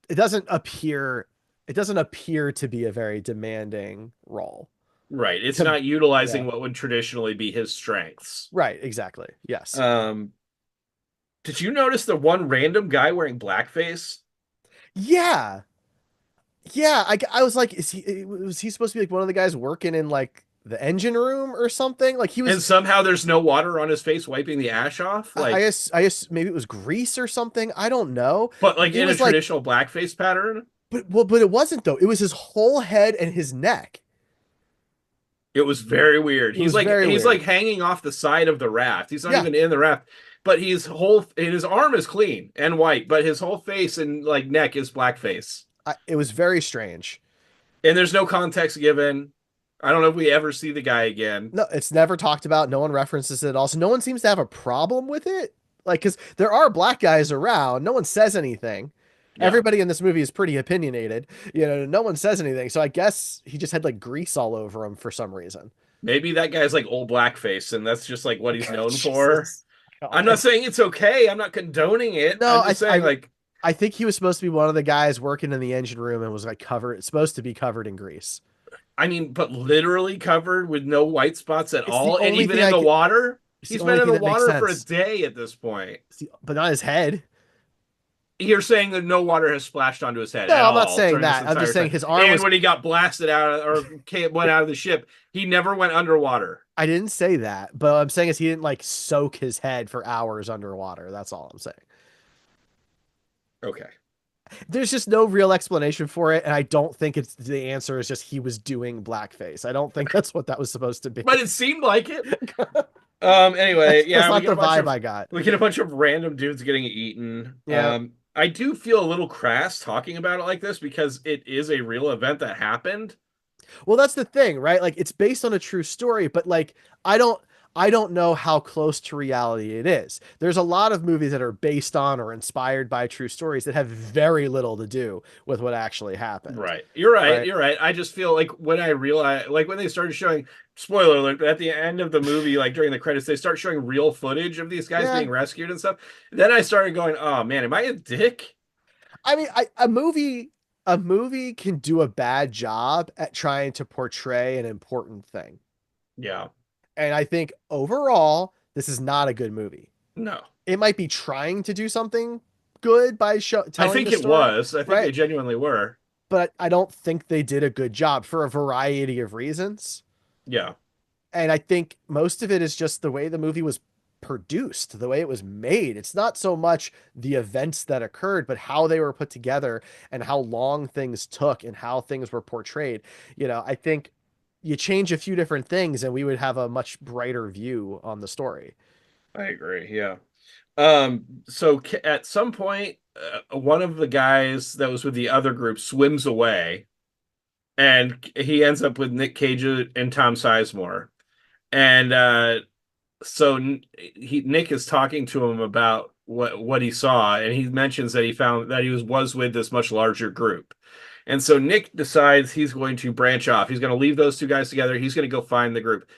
it doesn't appear it doesn't appear to be a very demanding role. Right. It's To not utilizing Yeah, what would traditionally be his strengths. right, exactly. Yes. Um, did you notice the one random guy wearing blackface? Yeah. Yeah, I was like, was he supposed to be like one of the guys working in like the engine room or something? Like he And was somehow there's no water on his face wiping the ash off? Like, I guess maybe it was grease or something. I don't know. but But like he in a was like, traditional blackface pattern? but it wasn't though. It was his whole head and his neck. It was very weird. It was very He's weird. like hanging off the side of the raft. He's not Yeah, even in the raft, but his arm is clean and white, but his whole face and like neck is blackface. it was very strange. And there's no context given. I don't know if we ever see the guy again. No, it's never talked about. No one references it at all. So no one seems to have a problem with it. Like, because there are black guys around. No one says anything. Yeah. Everybody in this movie is pretty opinionated. No one says anything. So I guess he just had like grease all over him for some reason. Maybe that guy's like old blackface and that's just like what he's known for. Jesus. I'm not God. saying it's okay. I'm not condoning it. No, I'm just saying like I think he was supposed to be one of the guys working in the engine room and was like covered, supposed to be covered in grease. I mean, but literally covered with no white spots at It's the all, and only even thing in the water. it's the He's only been in thing the that makes water for a sense. day at this point. But not his head. You're saying that no water has splashed onto his head No, at I'm not all saying during this that. I'm just entire saying time. his arm And was. when he got blasted out or went out of the ship, he never went underwater. I didn't say that, but what I'm saying is he didn't like soak his head for hours underwater. That's all I'm saying. Okay. There's just no real explanation for it, and I don't think it's the answer is just he was doing blackface. I don't think that's what that was supposed to But be. it seemed like it. Anyway, That's yeah, not the vibe I got. we get a bunch of random dudes getting eaten. Yeah. I do feel a little crass talking about it like this because it is a real event that happened. Well, that's the thing, right? Like it's based on a true story, but like I don't I don't know how close to reality it is. There's a lot of movies that are based on or inspired by true stories that have very little to do with what actually happened, Right. You're right. right? You're right. I just feel like when I realized, like when they started showing, spoiler alert, but at the end of the movie, like during the credits, they start showing real footage of these guys Yeah. being rescued and stuff. Then I started going, oh man, am I a dick? I mean, a movie can do a bad job at trying to portray an important thing. Yeah. And I think overall, this is not a good movie. No. It might be trying to do something good by I telling think the it story, was. I think they right? genuinely were. But I don't think they did a good job for a variety of reasons. Yeah. And I think most of it is just the way the movie was produced, the way it was made. It's not so much the events that occurred, but how they were put together and how long things took and how things were portrayed. I think you change a few different things and we would have a much brighter view on the story. I agree. Yeah. So at some point, one of the guys that was with the other group swims away, and he ends up with Nick Cage and Tom Sizemore. And so Nick is talking to him about what he saw, and he mentions that he found that he was with this much larger group. And so Nick decides he's going to branch off. He's going to leave those two guys together. He's going to go find the group.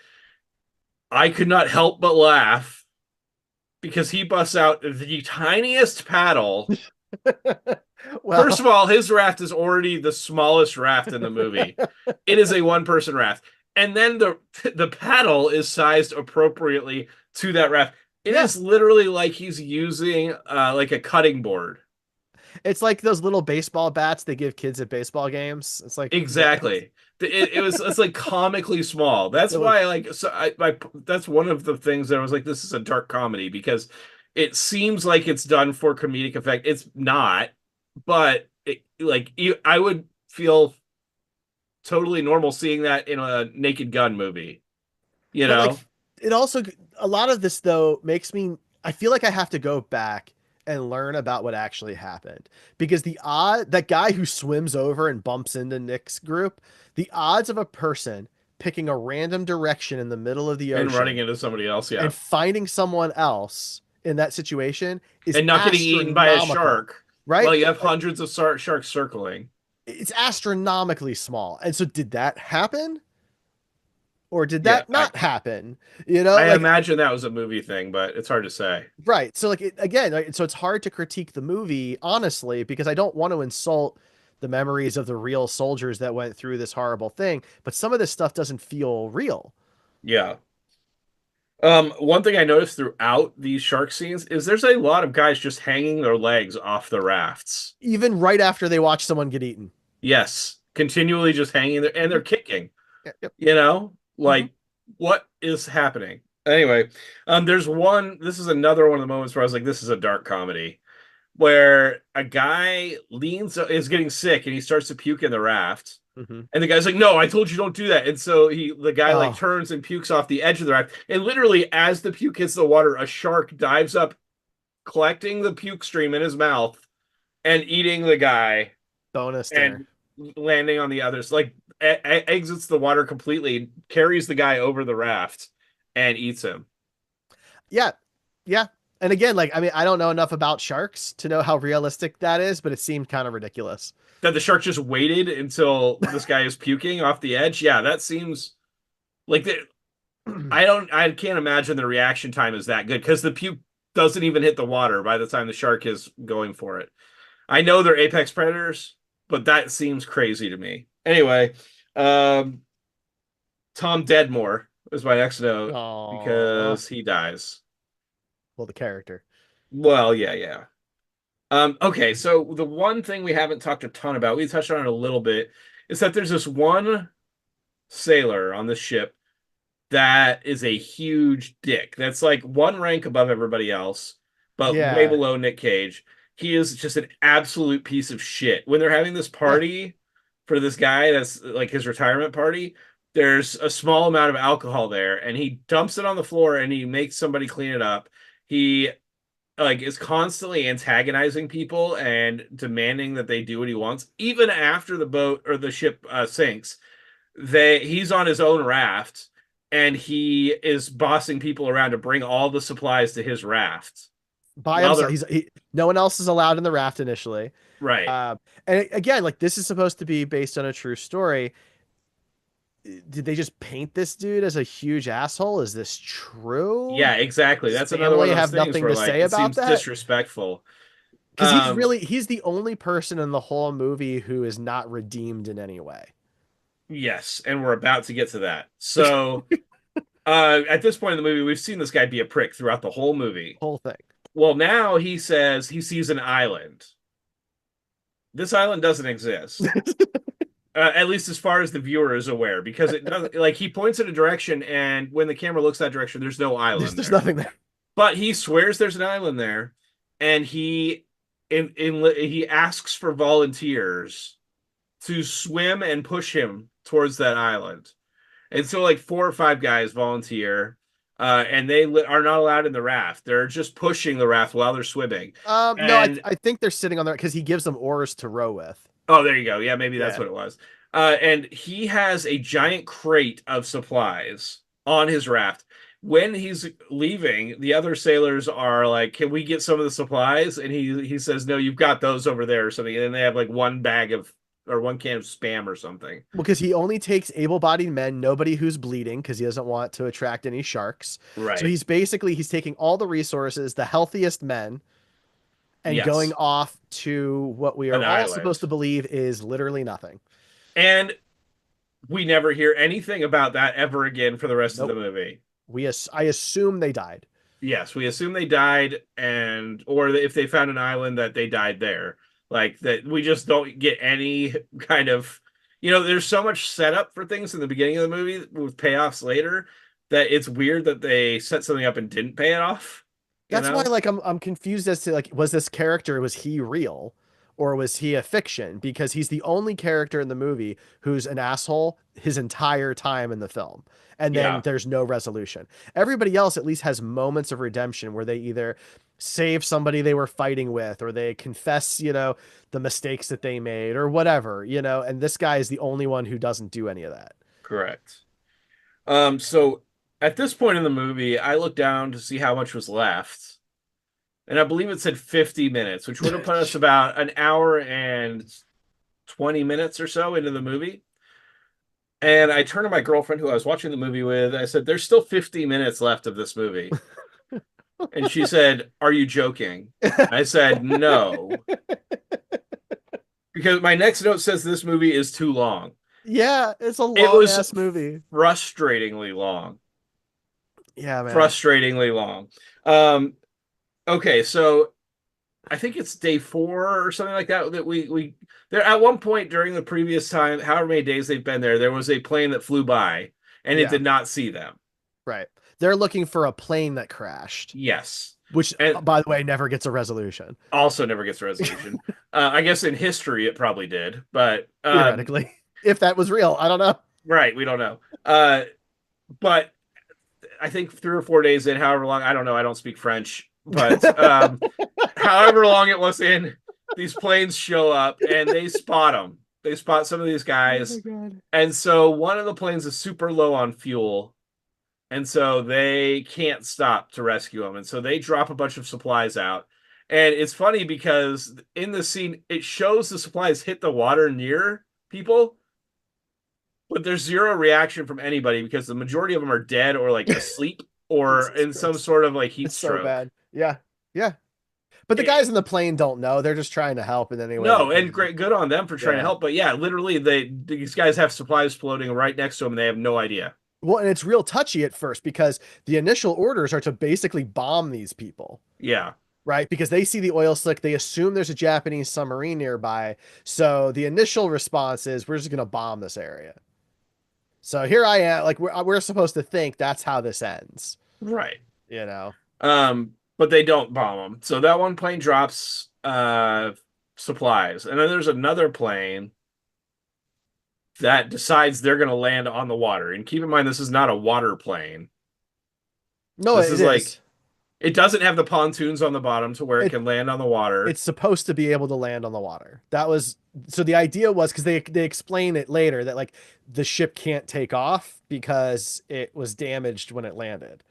I could not help but laugh because he busts out the tiniest paddle First of Well, all, his raft is already the smallest raft in the movie. It is a one-person raft. And then the paddle is sized appropriately to that raft. It yeah, is literally like he's using like a cutting board. it's like those little baseball bats they give kids at baseball games. It's like Exactly. It's like comically small. That's it was, why like so that's one of the things that I was like this is a dark comedy because it seems like it's done for comedic effect. It's not, but I would feel totally normal seeing that in a Naked Gun movie, you but like know? it also a lot of this though makes me I feel like I have to go back and learn about what actually happened because the odd that guy who swims over and bumps into Nick's group, the odds of a person picking a random direction in the middle of the And running ocean into somebody else, yeah. and finding someone else in that situation is And not getting eaten by a astronomical, shark right? while you have hundreds of sharks circling. It's astronomically small. And so did that happen or did Yeah, that not happen? You know, I like imagine that was a movie thing, but it's hard to say. right. So like again, like, so it's hard to critique the movie honestly because I don't want to insult the memories of the real soldiers that went through this horrible thing, but some of this stuff doesn't feel real. Yeah. One thing I noticed throughout these shark scenes is there's a lot of guys just hanging their legs off the rafts. Even right after they watch someone get eaten. Yes, continually just hanging there, and they're Mhm. kicking. Yeah, yep. You know, Mhm. like what is happening? Anyway, there's one. This is another one of the moments where I was like, this is a dark comedy, where a guy is getting sick and he starts to puke in the raft. Mhm. And the guy's like, "No, I told you don't do that." And so the guy like Oh, turns and pukes off the edge of the raft. And literally, as the puke hits the water, a shark dives up, collecting the puke stream in his mouth and eating the guy bonus dinner. and landing on the others. Like exits the water completely, carries the guy over the raft, and eats him. Yeah. Yeah. And again, like I mean, I don't know enough about sharks to know how realistic that is, but it seemed kind of ridiculous. That the shark just waited until this guy is puking off the edge. Yeah, that seems like the, I can't imagine the reaction time is that good because the puke doesn't even hit the water by the time the shark is going for it. I know they're apex predators, but that seems crazy to me. Anyway, um, Tom Deadmore is my next note Oh, because he dies. well, the character. Well, yeah, yeah. Okay, so the one thing we haven't talked a ton about, we touched on it a little bit, is that there's this one sailor on the ship that is a huge dick. That's like one rank above everybody else, but way Yeah. below Nick Cage. He is just an absolute piece of shit. When they're having this Yeah. party for this guy that's like his retirement party, there's a small amount of alcohol there, and he dumps it on the floor and he makes somebody clean it up. He like is constantly antagonizing people and demanding that they do what he wants, even after the boat or the ship sinks. He's on his own raft and he is bossing people around to bring all the supplies to his raft By while himself. they're No one else is allowed in the raft initially. right. And again, like this is supposed to be based on a true story. Did they just paint this dude as a huge asshole? Is this true? Yeah, exactly. Does That's another one family of those have things nothing where to like say it about seems that? disrespectful. Because Um, he's the only person in the whole movie who is not redeemed in any way. yes, and we're about to get to that. So, at this point in the movie, we've seen this guy be a prick throughout the whole movie. Whole thing. Well, now he says he sees an island. This island doesn't exist. At least as far as the viewer is aware, because it does like he points in a direction, and when the camera looks that direction, there's no island There's there. nothing there. But he swears there's an island there, and he asks for volunteers to swim and push him towards that island. And so like four or five guys volunteer, and they are not allowed in the raft. They're just pushing the raft while they're swimming. No, And I think they're sitting on there because he gives them oars to row with. oh, there you go. Yeah, maybe that's Yeah. what it was. And he has a giant crate of supplies on his raft. When he's leaving, the other sailors are like, "Can we get some of the supplies?" And he says, "No, you've got those over there or something." And then they have like one bag of or one can of spam or something. Because he only takes able-bodied men, nobody who's bleeding, because he doesn't want to attract any sharks. So Right. he's taking all the resources, the healthiest men, and going Yes, off to what we an are all supposed island. to believe is literally nothing. And we never hear anything about that ever again for the rest of the Nope. movie. I assume they died. Yes, we assume they died, or if they found an island that they died there. Like that, we just don't get any kind of, there's so much setup for things in the beginning of the movie with payoffs later that it's weird that they set something up and didn't pay it off, you That's why know? like I'm confused as to like was this character, was he real or was he a fiction? Because he's the only character in the movie who's an asshole his entire time in the film. And then Yeah, there's no resolution. Everybody else at least has moments of redemption where they either save somebody they were fighting with or they confess, the mistakes that they made or whatever, and this guy is the only one who doesn't do any of that. correct. So at this point in the movie, I looked down to see how much was left. And I believe it said 50 minutes, which would have put us about an hour and 20 minutes or so into the movie. And I turned to my girlfriend who I was watching the movie with. I said, "There's still 50 minutes left of this movie." And she said, "Are you joking?" I said, "No." Because my next note says this movie is too long. Yeah, it's a It long was ass movie. frustratingly long. Yeah, man. Frustratingly long. Um, okay, so I think it's day 4 or something like that that we there at one point during the previous time, however many days they've been there, there was a plane that flew by and it Yeah. did not see them. Right. They're looking for a plane that crashed, Yes. which, And by the way, never gets a resolution. also never gets a resolution. I guess in history it probably did, but Theoretically. If that was real, I don't know. right, we don't know. But I think 3 or 4 days in, however long, I don't know, I don't speak French, but however long it was in, these planes show up and they spot them. They spot some of these Oh my guys. god. And so one of the planes is super low on fuel. And so they can't stop to rescue them. And so they drop a bunch of supplies out. And it's funny because in the scene, it shows the supplies hit the water near people, but there's zero reaction from anybody because the majority of them are dead or like asleep or Jesus in some Christ. sort of like heat It's so stroke. bad. Yeah. Yeah. But the guys It, in the plane don't know. They're just trying to help in any way they no, and can. great, good on them for trying to Yeah. help. But yeah, literally, these guys have supplies floating right next to them, and they have no idea. Well, and it's real touchy at first because the initial orders are to basically bomb these people, Yeah, right? Because they see the oil slick, they assume there's a Japanese submarine nearby. So the initial response is we're just going to bomb this area. So here I am, like we're supposed to think that's how this ends, right. you know. But they don't bomb them. So that one plane drops supplies, and then there's another plane that decides they're going to land on the water. And keep in mind, this is not a water plane. No, This it is like is. it doesn't have the pontoons on the bottom to where it It can land on the water. it's supposed to be able to land on the water. That was so the idea was because they explain it later that like the ship can't take off because it was damaged when it landed.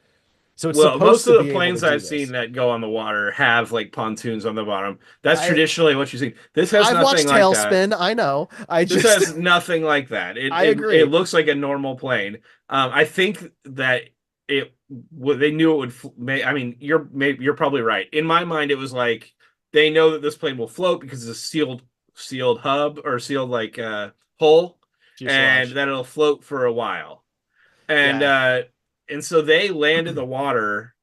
So it's Well, supposed most to of the be able to planes do I've seen this. that go on the water have like pontoons on the bottom. That's I traditionally what you see. This has I've nothing watched like that. Tailspin. I know. I This just has nothing like that. I It agree. looks like a normal plane. I think that they knew it would. I mean, you're probably right. In my mind, it was like they know that this plane will float because it's a sealed hub or sealed like hull, and Fuselage. that it'll float for a while. And Yeah. uh, and so they land in the water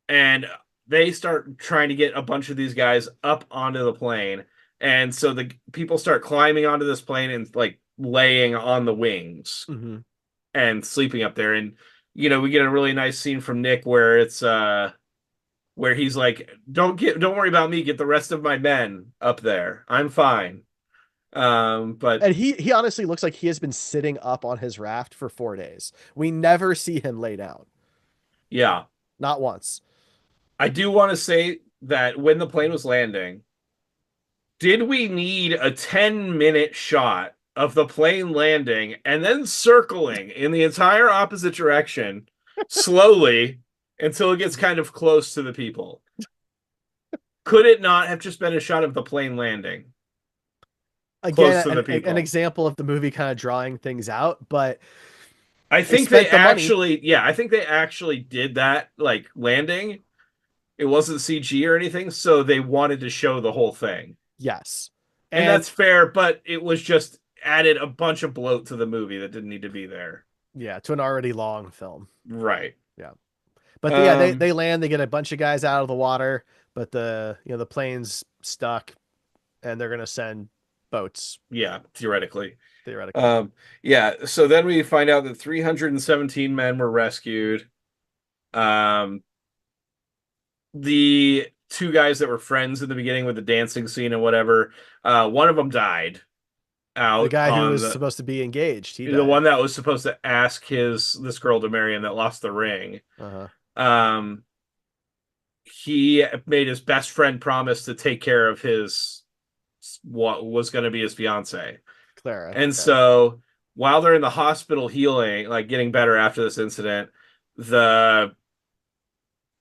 and they start trying to get a bunch of these guys up onto the plane. And so the people start climbing onto this plane and like laying on the wings Hmm. and sleeping up there. And we get a really nice scene from Nick where it's where he's like, don't worry about me, get the rest of my men up there. I'm fine. But And he honestly looks like he has been sitting up on his raft for 4 days. We never see him lay down. yeah, Not once. I do want to say that when the plane was landing, did we need a 10-minute shot of the plane landing and then circling in the entire opposite direction slowly until it gets kind of close to the people? Could it not have just been a shot of the plane landing close Again, to the an people? example of the movie kind of drawing things out, but I they think they spent the money. actually, yeah, I think they actually did that, like landing, It wasn't CG or anything, so they wanted to show the whole thing. Yes. And And that's fair, but it was just added a bunch of bloat to the movie that didn't need to be there. yeah, to an already long film. Right. Yeah. But yeah, they Um, land, they get a bunch of guys out of the water, but the plane's stuck and they're gonna send boats, yeah, theoretically. theoretically. Um, yeah, so then we find out that 317 men were rescued. Um, the two guys that were friends in the beginning with the dancing scene and whatever, one of them died The out guy who on was supposed to be engaged, he the died. one that was supposed to ask this girl to marry him that lost the ring. Uh-huh. Um, he made his best friend promise to take care of his what was going to be his fiance. Clara. And Yeah. so while they're in the hospital healing, like getting better after this incident, the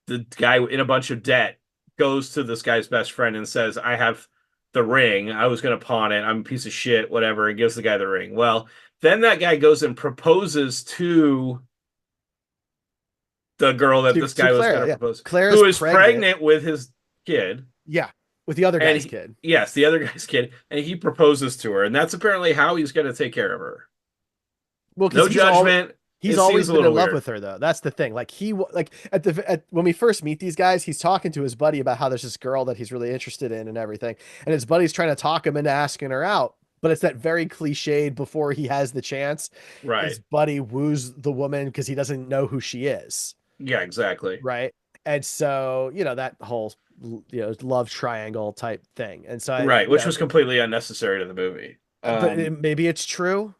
the guy in a bunch of debt goes to this guy's best friend and says, I have the ring. I was going to pawn it. I'm a piece of shit, whatever, and gives the guy the ring. Well, then that guy goes and proposes to the girl that To this guy was going Clara, to yeah. propose, Clara's who is pregnant. pregnant with his kid. Yeah. With the other And guy's kid. yes, the other guy's kid, and he proposes to her, and that's apparently how he's going to take care of her. Well, because No judgment. he's It always seems a been little in love weird. with her though. That's the thing. Like like when we first meet these guys, he's talking to his buddy about how there's this girl that he's really interested in and everything, and his buddy's trying to talk him into asking her out. But it's that very cliched before he has the chance. His Right. buddy woos the woman because he doesn't know who she is, Yeah, exactly. right? And so that whole love triangle type thing. And so Right, which was completely unnecessary to the movie. maybe it's true.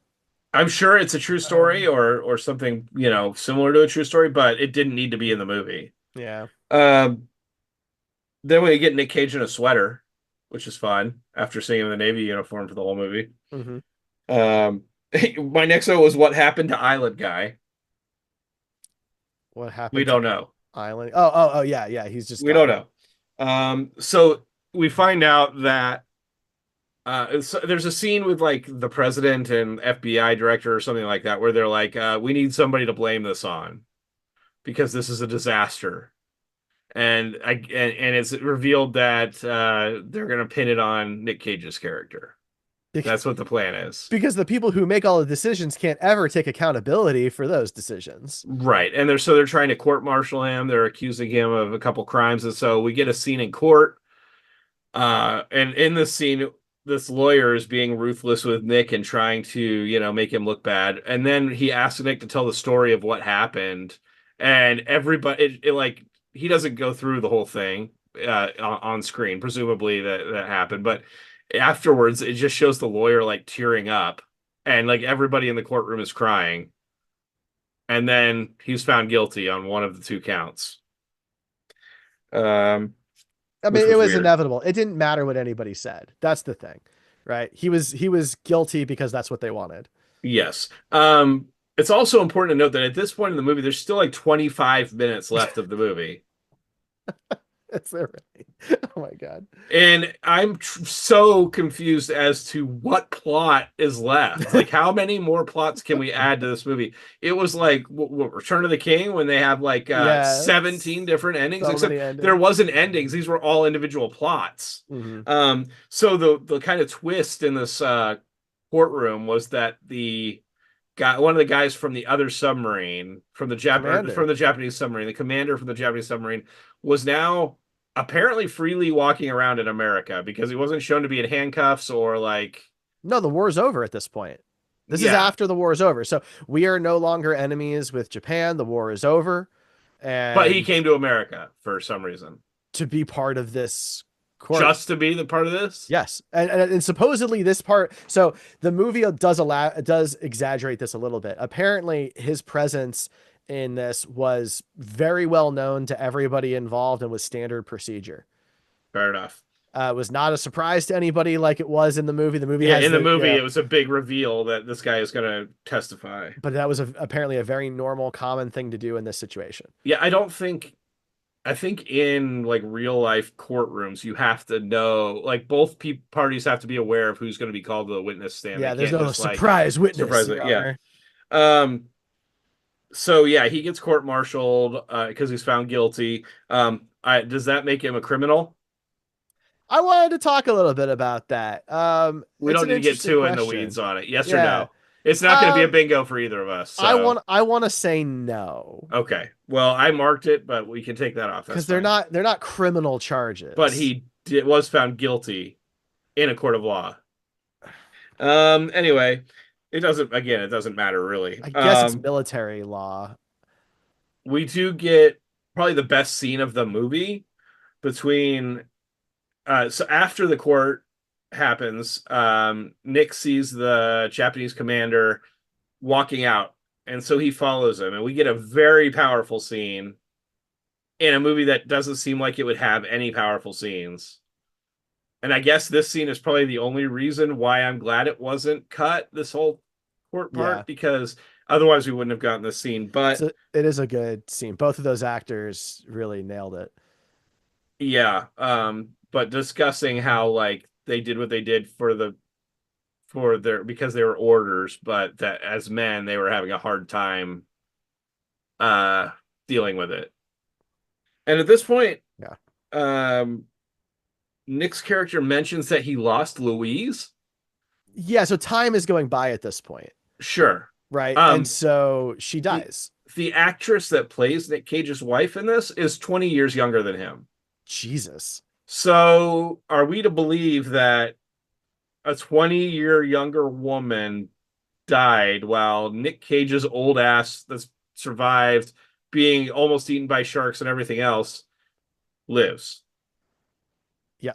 I'm sure it's a true story Um, or something, similar to a true story, but it didn't need to be in the movie. yeah. Um, then we get Nick Cage in a sweater, which is fun after seeing him in the Navy uniform for the whole movie. Hmm. Um, my next one was what happened to Island Guy. What We happened to don't know. Island? Oh, yeah, yeah. He's just We don't gone. know. So we find out that there's a scene with like the president and FBI director or something like that where they're like, we need somebody to blame this on because this is a disaster. And it's revealed that they're gonna pin it on Nick Cage's character. That's what the plan is. Because the people who make all the decisions can't ever take accountability for those decisions. Right. And they're trying to court martial him. They're accusing him of a couple crimes. And so we get a scene in court. And in this scene, this lawyer is being ruthless with Nick and trying to, make him look bad. And then he asks Nick to tell the story of what happened. And everybody, like, he doesn't go through the whole thing on screen, presumably that happened. But afterwards, it just shows the lawyer like tearing up, and like everybody in the courtroom is crying. And then he's found guilty on one of the two counts, um, I which mean, it was was weird. inevitable. It didn't matter what anybody said. That's the thing, right? He was guilty because that's what they wanted. Yes. It's also important to note that at this point in the movie, there's still like 25 minutes left of the movie. That's it, right? Oh my God. And I'm so confused as to what plot is left. Like, how many more plots can we add to this movie? It was like Return of the King when they have like Yeah, 17 different endings, so many except there endings. wasn't endings. These were all individual plots. Hmm. So the kind of twist in this courtroom was that the guy, one of the guys from the other submarine, from Commander. the Japanese submarine, the commander from the Japanese submarine, was now apparently freely walking around in America because he wasn't shown to be in handcuffs or like, No, the war's over at this point. This is yeah. after the war is over. So we are no longer enemies with Japan. The war is over. But he And came to America for some reason to be part of this court. just to be the part of this. Yes, and supposedly this part. So the movie does exaggerate this a little bit. Apparently, his presence in this was very well known to everybody involved and was standard procedure. Fair enough. It was not a surprise to anybody like it was in the movie. The movie Yeah, has in the the movie, it was a big reveal that this guy is going to testify. but that was apparently a very normal, common thing to do in this situation. Yeah, I think in like real life courtrooms, you have to know, like both parties have to be aware of who's going to be called to the witness stand. They Yeah, there's can't no just like surprise witness, surprise Your it. Yeah. Honor. So yeah, he gets court-martialed because he's found guilty. Does that make him a criminal? I wanted to talk a little bit about that. We It's don't an need to get interesting too in the weeds question. on it. Yes or Yeah. no? It's not going to be a Um, bingo for either of us. I So, want I want to say no okay. Well, I marked it, but we can take that off. That's because they're fine. not criminal But charges. was found guilty in a court of law. Anyway, it doesn't matter really. I guess it's military law. We do get probably the best scene of the movie between so after the court happens, Nick sees the Japanese commander walking out, and so he follows him, and we get a very powerful scene in a movie that doesn't seem like it would have any powerful scenes. And I guess this scene is probably the only reason why I'm glad it wasn't cut, this whole court Yeah. part, because otherwise we wouldn't have gotten this scene. But So it is a good scene. Both of those actors really nailed it. yeah, but discussing how like they did what they did for their because they were orders, but that as men they were having a hard time uh dealing with it. And at this point, Yeah. um Nick's character mentions that he lost Louise. Yeah, so time is going by at this point, Sure. right? And Um so she the dies. the actress that plays Nick Cage's wife in this is 20 years younger than him. Jesus. So are we to believe that a 20-year younger woman died while Nick Cage's old ass that's survived being almost eaten by sharks and everything else lives? Yeah.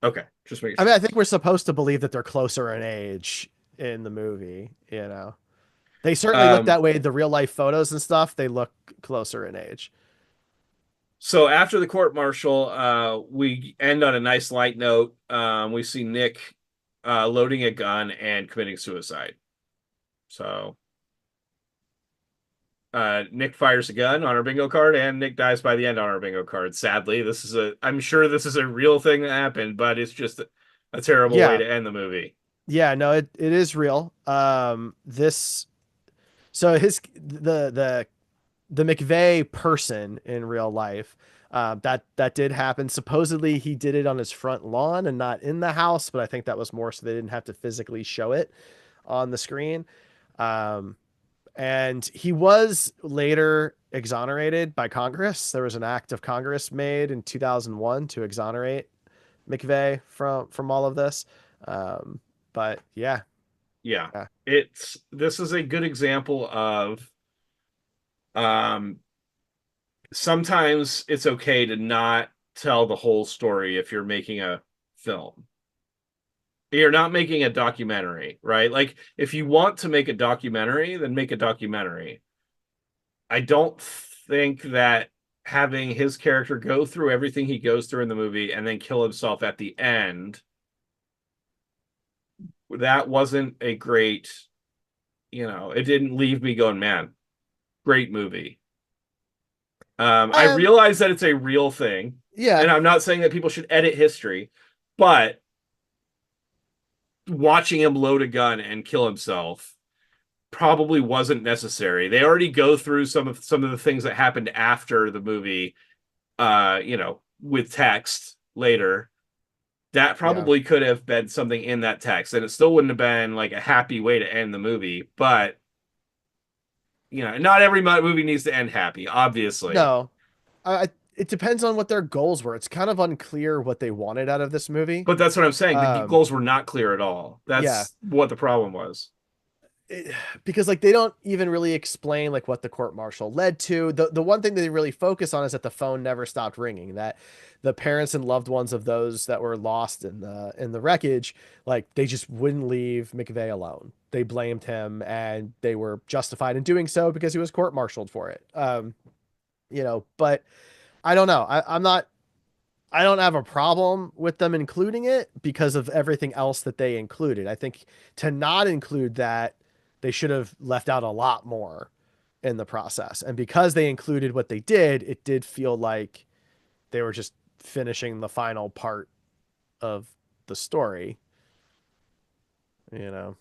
Okay, just making I mean, sure. I think we're supposed to believe that they're closer in age in the movie, you know. They certainly look Um, that way. The real life photos and stuff, they look closer in age. so after the court martial, we end on a nice light note. We see Nick loading a gun and committing suicide. So Nick fires a gun on our bingo card, and Nick dies by the end on our bingo card. Sadly, I'm sure this is a real thing that happened, but it's just a terrible way Yeah. to end the movie. Yeah, no, it is real. This so his the McVeigh person in real life, that did happen. Supposedly he did it on his front lawn and not in the house, but I think that was more so they didn't have to physically show it on the screen. Um, and he was later exonerated by Congress. There was an act of Congress made in 2001 to exonerate McVeigh from all of this. Um, but yeah, Yeah, yeah, it's this is a good example of um, sometimes it's okay to not tell the whole story if you're making a film. You're not making a documentary, right? Like if you want to make a documentary, then make a documentary. I don't think that having his character go through everything he goes through in the movie and then kill himself at the end, that wasn't a great, it didn't leave me going, man, great movie. I um, realize that it's a real thing, yeah. and I'm not saying that people should edit history, but watching him load a gun and kill himself probably wasn't necessary. They already go through some of the things that happened after the movie, with text later. That Yeah. probably could have been something in that text, and it still wouldn't have been like a happy way to end the movie. But not every movie needs to end happy, obviously. No, it depends on what their goals were. It's kind of unclear what they wanted out of this movie. But that's what I'm saying. The Um, goals were not clear at all. yeah, That's what the problem was. it, because like they don't even really explain like what the court martial led to. The one thing that they really focus on is that the phone never stopped ringing. That the parents and loved ones of those that were lost in the wreckage, like they just wouldn't leave McVeigh alone. They blamed him, and they were justified in doing so because he was court-martialed for it. But I don't know. I don't have a problem with them including it because of everything else that they included. I think to not include that, they should have left out a lot more in the process. And because they included what they did, it did feel like they were just finishing the final part of the story, you know.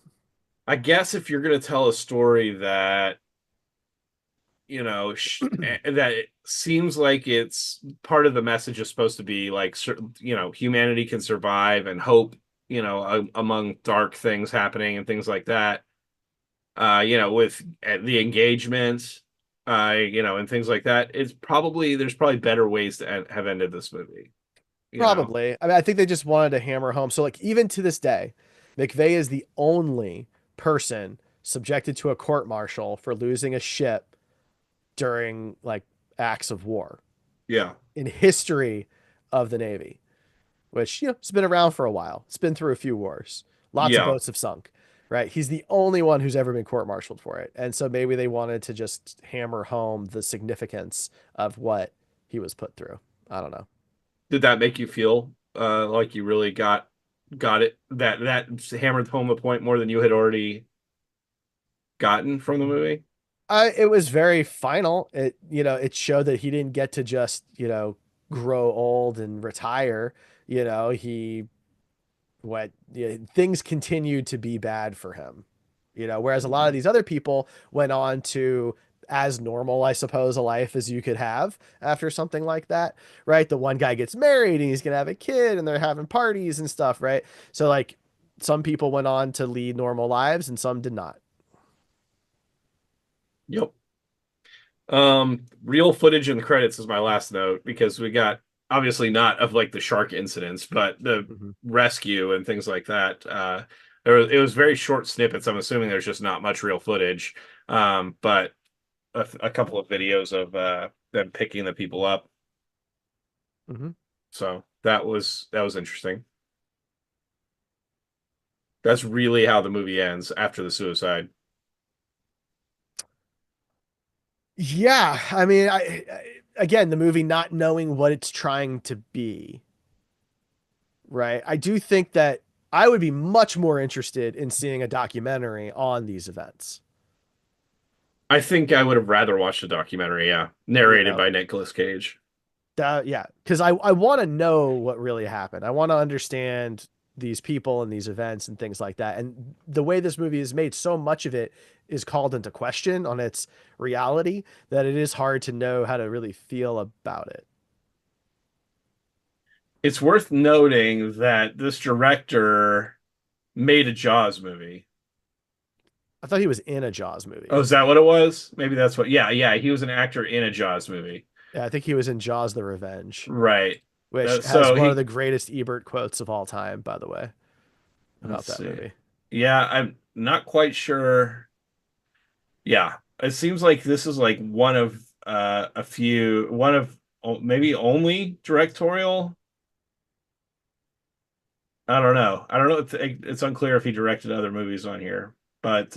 I guess if you're going to tell a story that that it seems like it's part of the message is supposed to be like, humanity can survive and hope, among dark things happening and things like that. With the engagement, and things like that. There's probably better ways to have ended this movie. You know, Probably. I mean, I think they just wanted to hammer home. So, like, even to this day, McVeigh is the only person subjected to a court martial for losing a ship during like acts of war yeah, in history of the Navy, which, it's been around for a while. It's been through a few wars. Lots of yeah. boats have sunk, right? He's the only one who's ever been court-martialed for it. And so maybe they wanted to just hammer home the significance of what he was put through. I don't know. Did that make you feel like you really got it, that hammered home the point more than you had already gotten from the movie? It was very final. It showed that he didn't get to just, grow old and retire. He things continued to be bad for him. Whereas a lot of these other people went on to as normal, I suppose, a life as you could have after something like that, right? The one guy gets married and he's gonna have a kid and they're having parties and stuff, right? So like some people went on to lead normal lives and some did not. Yep. Real footage in the credits is my last note because we got obviously not of like the shark incidents, but the Mhm. rescue and things like that. It was very short snippets. I'm assuming there's just not much real footage. But a couple of videos of them picking the people up. Mhm. So that was interesting. That's really how the movie ends after the suicide. Yeah, I mean, again, the movie not knowing what it's trying to be, right? I do think that I would be much more interested in seeing a documentary on these events. I think I would have rather watched a documentary, yeah, You narrated know, by Nicolas Cage. yeah, because I want to know what really happened. I want to understand these people and these events and things like that. And the way this movie is made, so much of it is called into question on its reality that it is hard to know how to really feel about it. It's worth noting that this director made a Jaws movie. I thought he was in a Jaws Oh, movie. is that what it was? Maybe that's what. Yeah, yeah. He was an actor in a Jaws movie. Yeah, I think he was in Jaws: The Revenge, Right. which has So one of he. the greatest Ebert quotes of all time, by the way, Let's about that see. movie. Yeah, I'm not quite sure. Yeah, it seems like this is like one of maybe only directorial. I don't know. I don't know. It's unclear if he directed other movies on here, but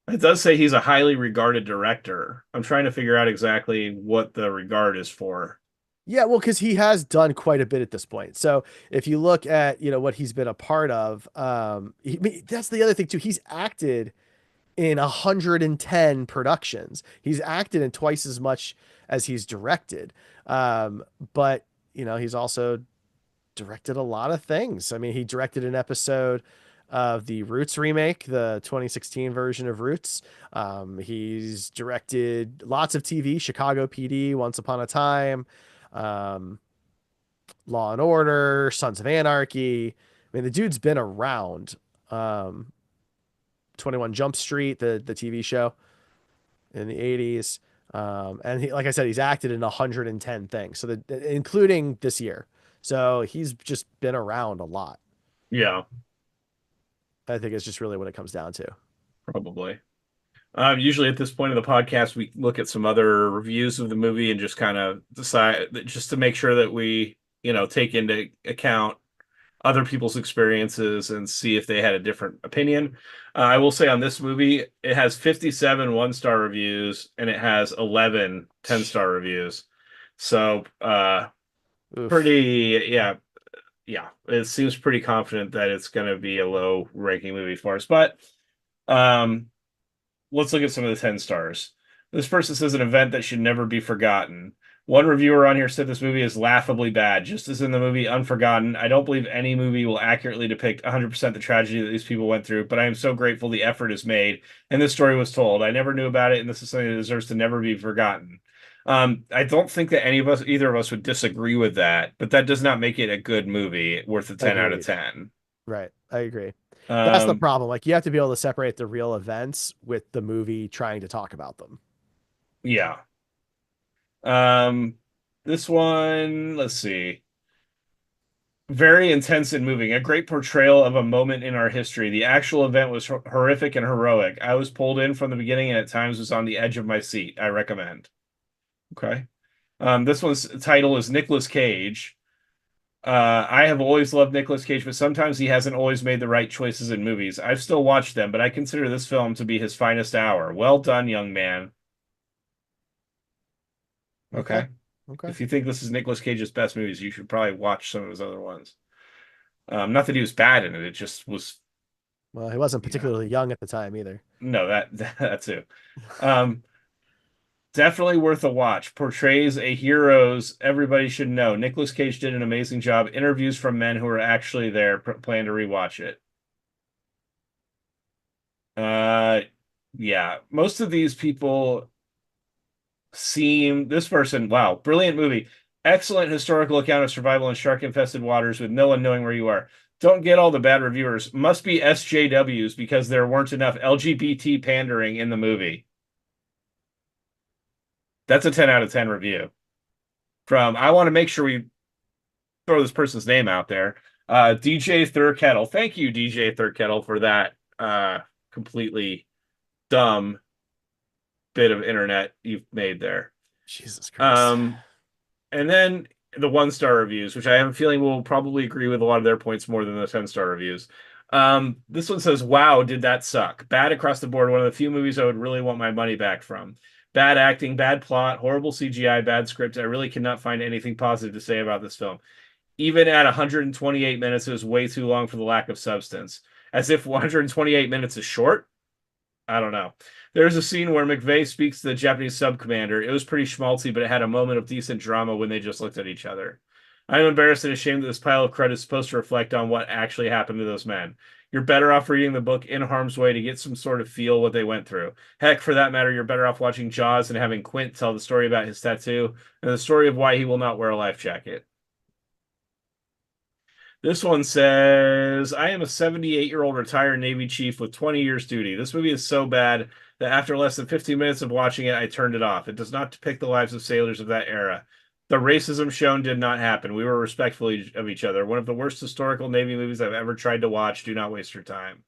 it does say he's a highly regarded director. I'm trying to figure out exactly what the regard is for. Yeah, well, because he has done quite a bit at this point. So if you look at what he's been a part of, I mean, that's the other thing too. He's acted in 110 productions. He's acted in twice as much as he's directed. But he's also directed a lot of things. I mean, he directed an episode of the Roots remake, the 2016 version of Roots. He's directed lots of TV, Chicago PD, Once Upon a Time, um, Law and Order, Sons of Anarchy. I mean, the dude's been around. 21 Jump Street, the TV show in the 80s. And he, like I said, he's acted in 110 things, so including this year. So he's just been around a lot. Yeah, I think it's just really what it comes down to. probably. Usually at this point of the podcast, we look at some other reviews of the movie and just kind of decide just to make sure that we, take into account other people's experiences and see if they had a different opinion. I will say on this movie, it has 57 one-star reviews and it has 11 10-star reviews. So, Oof. pretty, yeah, yeah, it seems pretty confident that it's going to be a low ranking movie for us. But um, let's look at some of the 10 stars. This person says an event that should never be forgotten. One reviewer on here said this movie is laughably bad, just as in the movie Unforgotten. I don't believe any movie will accurately depict 100% the tragedy that these people went through, but I am so grateful the effort is made and this story was told. I never knew about it, and this is something that deserves to never be forgotten. I don't think that either of us would disagree with that, but that does not make it a good movie worth a 10 out of Agreed. 10. Right. I agree. That's the Um, problem. Like you have to be able to separate the real events with the movie trying to talk about them. yeah. Um, this one, let's see. Very intense and moving. A great portrayal of a moment in our history. The actual event was horrific and heroic. I was pulled in from the beginning and at times was on the edge of my seat. I recommend. Okay. This one's title is Nicolas Cage. I have always loved Nicolas Cage, but sometimes he hasn't always made the right choices in movies. I've still watched them, but I consider this film to be his finest hour. Well done, young man. Okay. Okay. Okay. If you think this is Nicolas Cage's best movies, you should probably watch some of his other ones. Not that he was bad in it, it just was, Well, he wasn't you know, particularly young at the time either. no, that too. Um, Definitely worth a watch. Portrays a heroes everybody should know. Nicolas Cage did an amazing job. Interviews from men who were actually there. Plan to rewatch it. Uh, yeah, most of these people seem this person. Wow, brilliant movie. Excellent historical account of survival in shark-infested waters with no one knowing where you are. Don't get all the bad reviewers. Must be SJWs because there weren't enough LGBT pandering in the movie. That's a 10 out of 10 review. From I want to make sure we throw this person's name out there. DJ Thurkettle. Thank you, DJ Thurkettle, for that completely dumb bit of internet you've made there. Jesus Christ. Um, and then the 1 star reviews, which I have a feeling will probably agree with a lot of their points more than the 10-star reviews. This one says, "Wow, did that suck? Bad across the board. One of the few movies I would really want my money back from. Bad acting, bad plot, horrible CGI, bad script. I really cannot find anything positive to say about this film. Even at 128 minutes, it was way too long for the lack of substance. As if 128 minutes is short? I don't know. There's a scene where McVeigh speaks to the Japanese sub commander. It was pretty schmaltzy, but it had a moment of decent drama when they just looked at each other. I'm embarrassed and ashamed that this pile of credit is supposed to reflect on what actually happened to those men. You're better off reading the book In Harm's Way to get some sort of feel what they went through. Heck, for that matter, you're better off watching Jaws and having Quint tell the story about his tattoo and the story of why he will not wear a life jacket." This one says, "I am a 78-year-old retired Navy chief with 20 years duty. This movie is so bad that after less than 15 minutes of watching it, I turned it off. It does not depict the lives of sailors of that era. The racism shown did not happen. We were respectful of each other. One of the worst historical Navy movies I've ever tried to watch. Do not waste your time."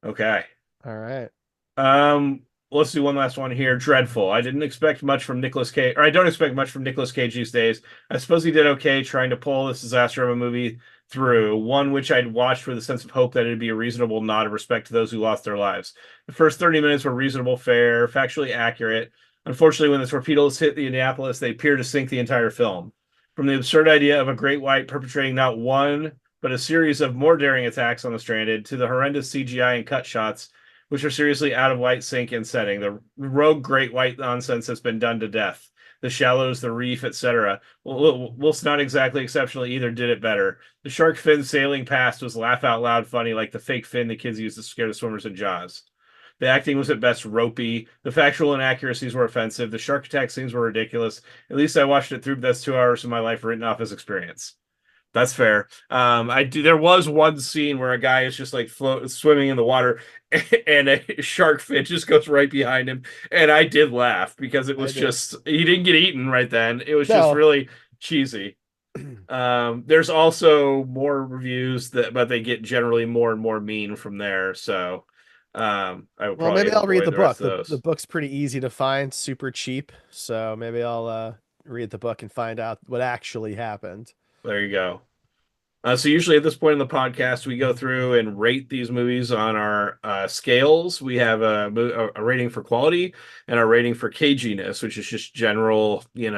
Okay. All right. Um, let's do one last one here. Dreadful. I didn't expect much from Nicolas Cage, or I don't expect much from Nicolas Cage these days. I suppose he did okay trying to pull this disaster of a movie through, one which I'd watched with a sense of hope that it'd be a reasonable nod of respect to those who lost their lives. The first 30 minutes were reasonable, fair, factually accurate. Unfortunately, when the torpedoes hit the Indianapolis, they appear to sink the entire film. From the absurd idea of a great white perpetrating not one, but a series of more daring attacks on the stranded, to the horrendous CGI and cut shots which are seriously out of light, sync, and setting. The rogue great white nonsense has been done to death. The shallows, the reef, etc. Whilst not exactly exceptional either, did it better. The shark fin sailing past was laugh out loud funny, like the fake fin the kids used to scare the swimmers in Jaws. The acting was at best ropey. The factual inaccuracies were offensive. The shark attack scenes were ridiculous. At least I watched it through the best 2 hours of my life written off as experience. That's fair. I do. There was one scene where a guy is just like swimming in the water, and a shark fin just goes right behind him, and I did laugh because it I was did. just he didn't get eaten right then. It was just No. really cheesy. There's also more reviews but they get generally more and more mean from there. So, I will Well, probably maybe I'll read avoid the the rest book. of The those. book's pretty easy to find, super cheap. So maybe I'll read the book and find out what actually happened. There you go. So usually at this point in the podcast, we go through and rate these movies on our scales. We have a rating for quality and a rating for caginess, which is just general. We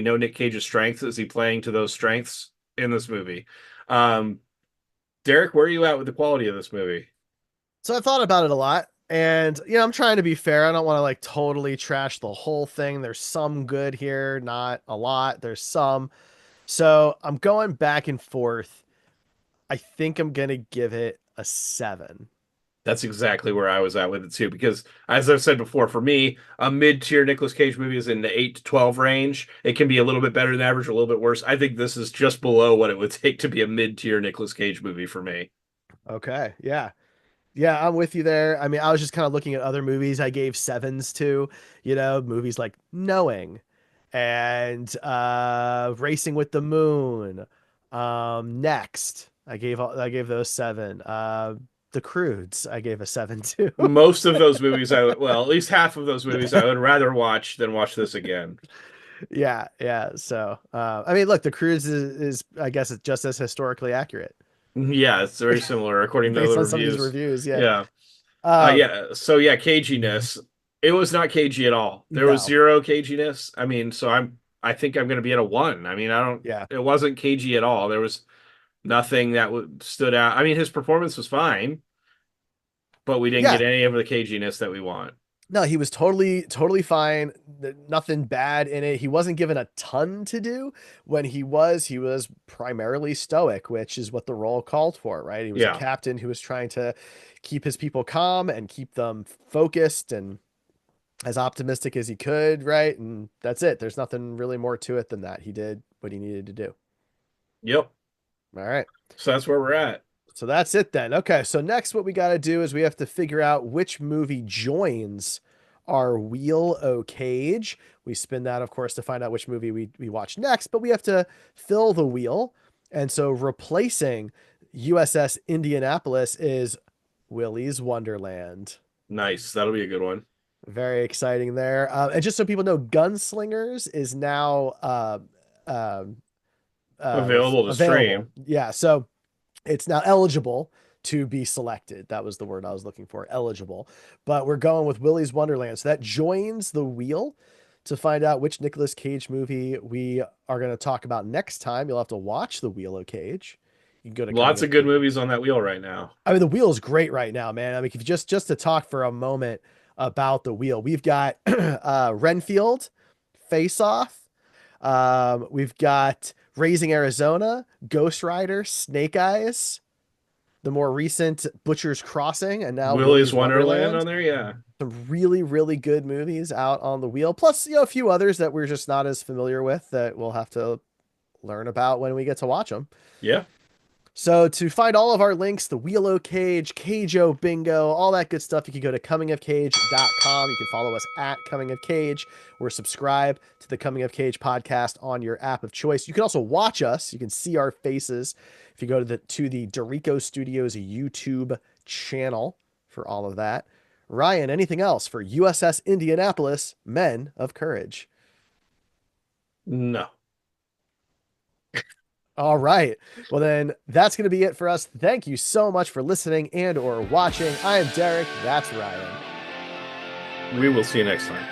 know Nick Cage's strengths. Is he playing to those strengths in this movie? Um, Derek, where are you at with the quality of this movie? So I thought about it a lot, And I'm trying to be fair. I don't want to like totally trash the whole thing. There's some good here, not a lot. There's some. So I'm going back and forth. I think I'm gonna give it a 7. That's exactly where I was at with it too, because as I've said before, for me, a mid-tier Nicolas Cage movie is in the 8 to 12 range. It can be a little bit better than average, or a little bit worse. I think this is just below what it would take to be a mid-tier Nicolas Cage movie for me. Okay. Yeah. Yeah, I'm with you there. I mean, I was just kind of looking at other movies I gave sevens to, movies like Knowing and Racing with the Moon. Next, I gave those 7. The Croods, I gave a 7 too. Most of those movies, well, at least half of those movies, I would rather watch than watch this again. Yeah, yeah. So, I mean, look, The Croods is I guess it's just as historically accurate Yeah, it's very similar according to based the on some of these reviews. reviews. Yeah. Yeah. Um, Yeah. So yeah, caginess. It was not cagey at all. There was no. zero caginess. I mean, I think I'm gonna be at a 1. I mean, I don't Yeah. it wasn't cagey at all. There was nothing that stood out. I mean, his performance was fine, but we didn't get Yeah. any of the caginess that we want. No, he was totally fine. Nothing bad in it. He wasn't given a ton to do. When he was primarily stoic, which is what the role called for, right? He was a Yeah. captain who was trying to keep his people calm and keep them focused and as optimistic as he could, right? And that's it. There's nothing really more to it than that. He did what he needed to do. Yep. All right. So that's where we're at. So that's it then. Okay, so next what we got to do is we have to figure out which movie joins our Wheel O Cage. We spin that, of course, to find out which movie we watch next, but we have to fill the wheel. And so replacing USS Indianapolis is Willy's Wonderland. Nice. That'll be a good one. Very exciting there. And just so people know, Gunslingers is now Available to available. stream. Yeah, so it's now eligible to be selected. That was the word I was looking for, eligible. But we're going with Willy's Wonderland. So that joins the wheel to find out which Nicolas Cage movie we are going to talk about next time. You'll have to watch The Wheel of Cage. You can go to Lots Coming of of good Cage. movies on that wheel right now. I mean, the wheel is great right now, man. I mean, if you just to talk for a moment about the wheel, we've got Renfield, Face Off. We've got Raising Arizona, Ghost Rider, Snake Eyes, the more recent Butcher's Crossing, and now Willy's Willy's Wonderland on Wonderland. there, yeah. Some really, really good movies out on the wheel. Plus, a few others that we're just not as familiar with that we'll have to learn about when we get to watch them. Yeah. So to find all of our links, the Wheel O Cage, Cage-O Bingo, all that good stuff, you can go to comingofcage.com. You can follow us at Coming of Cage or subscribe to the Coming of Cage podcast on your app of choice. You can also watch us. You can see our faces if you go to the Derrico Studios YouTube channel for all of that. Ryan, anything else for USS Indianapolis, Men of Courage? No. All right. Well, then that's going to be it for us. Thank you so much for listening and or watching. I am Derek. That's Ryan. We will see you next time.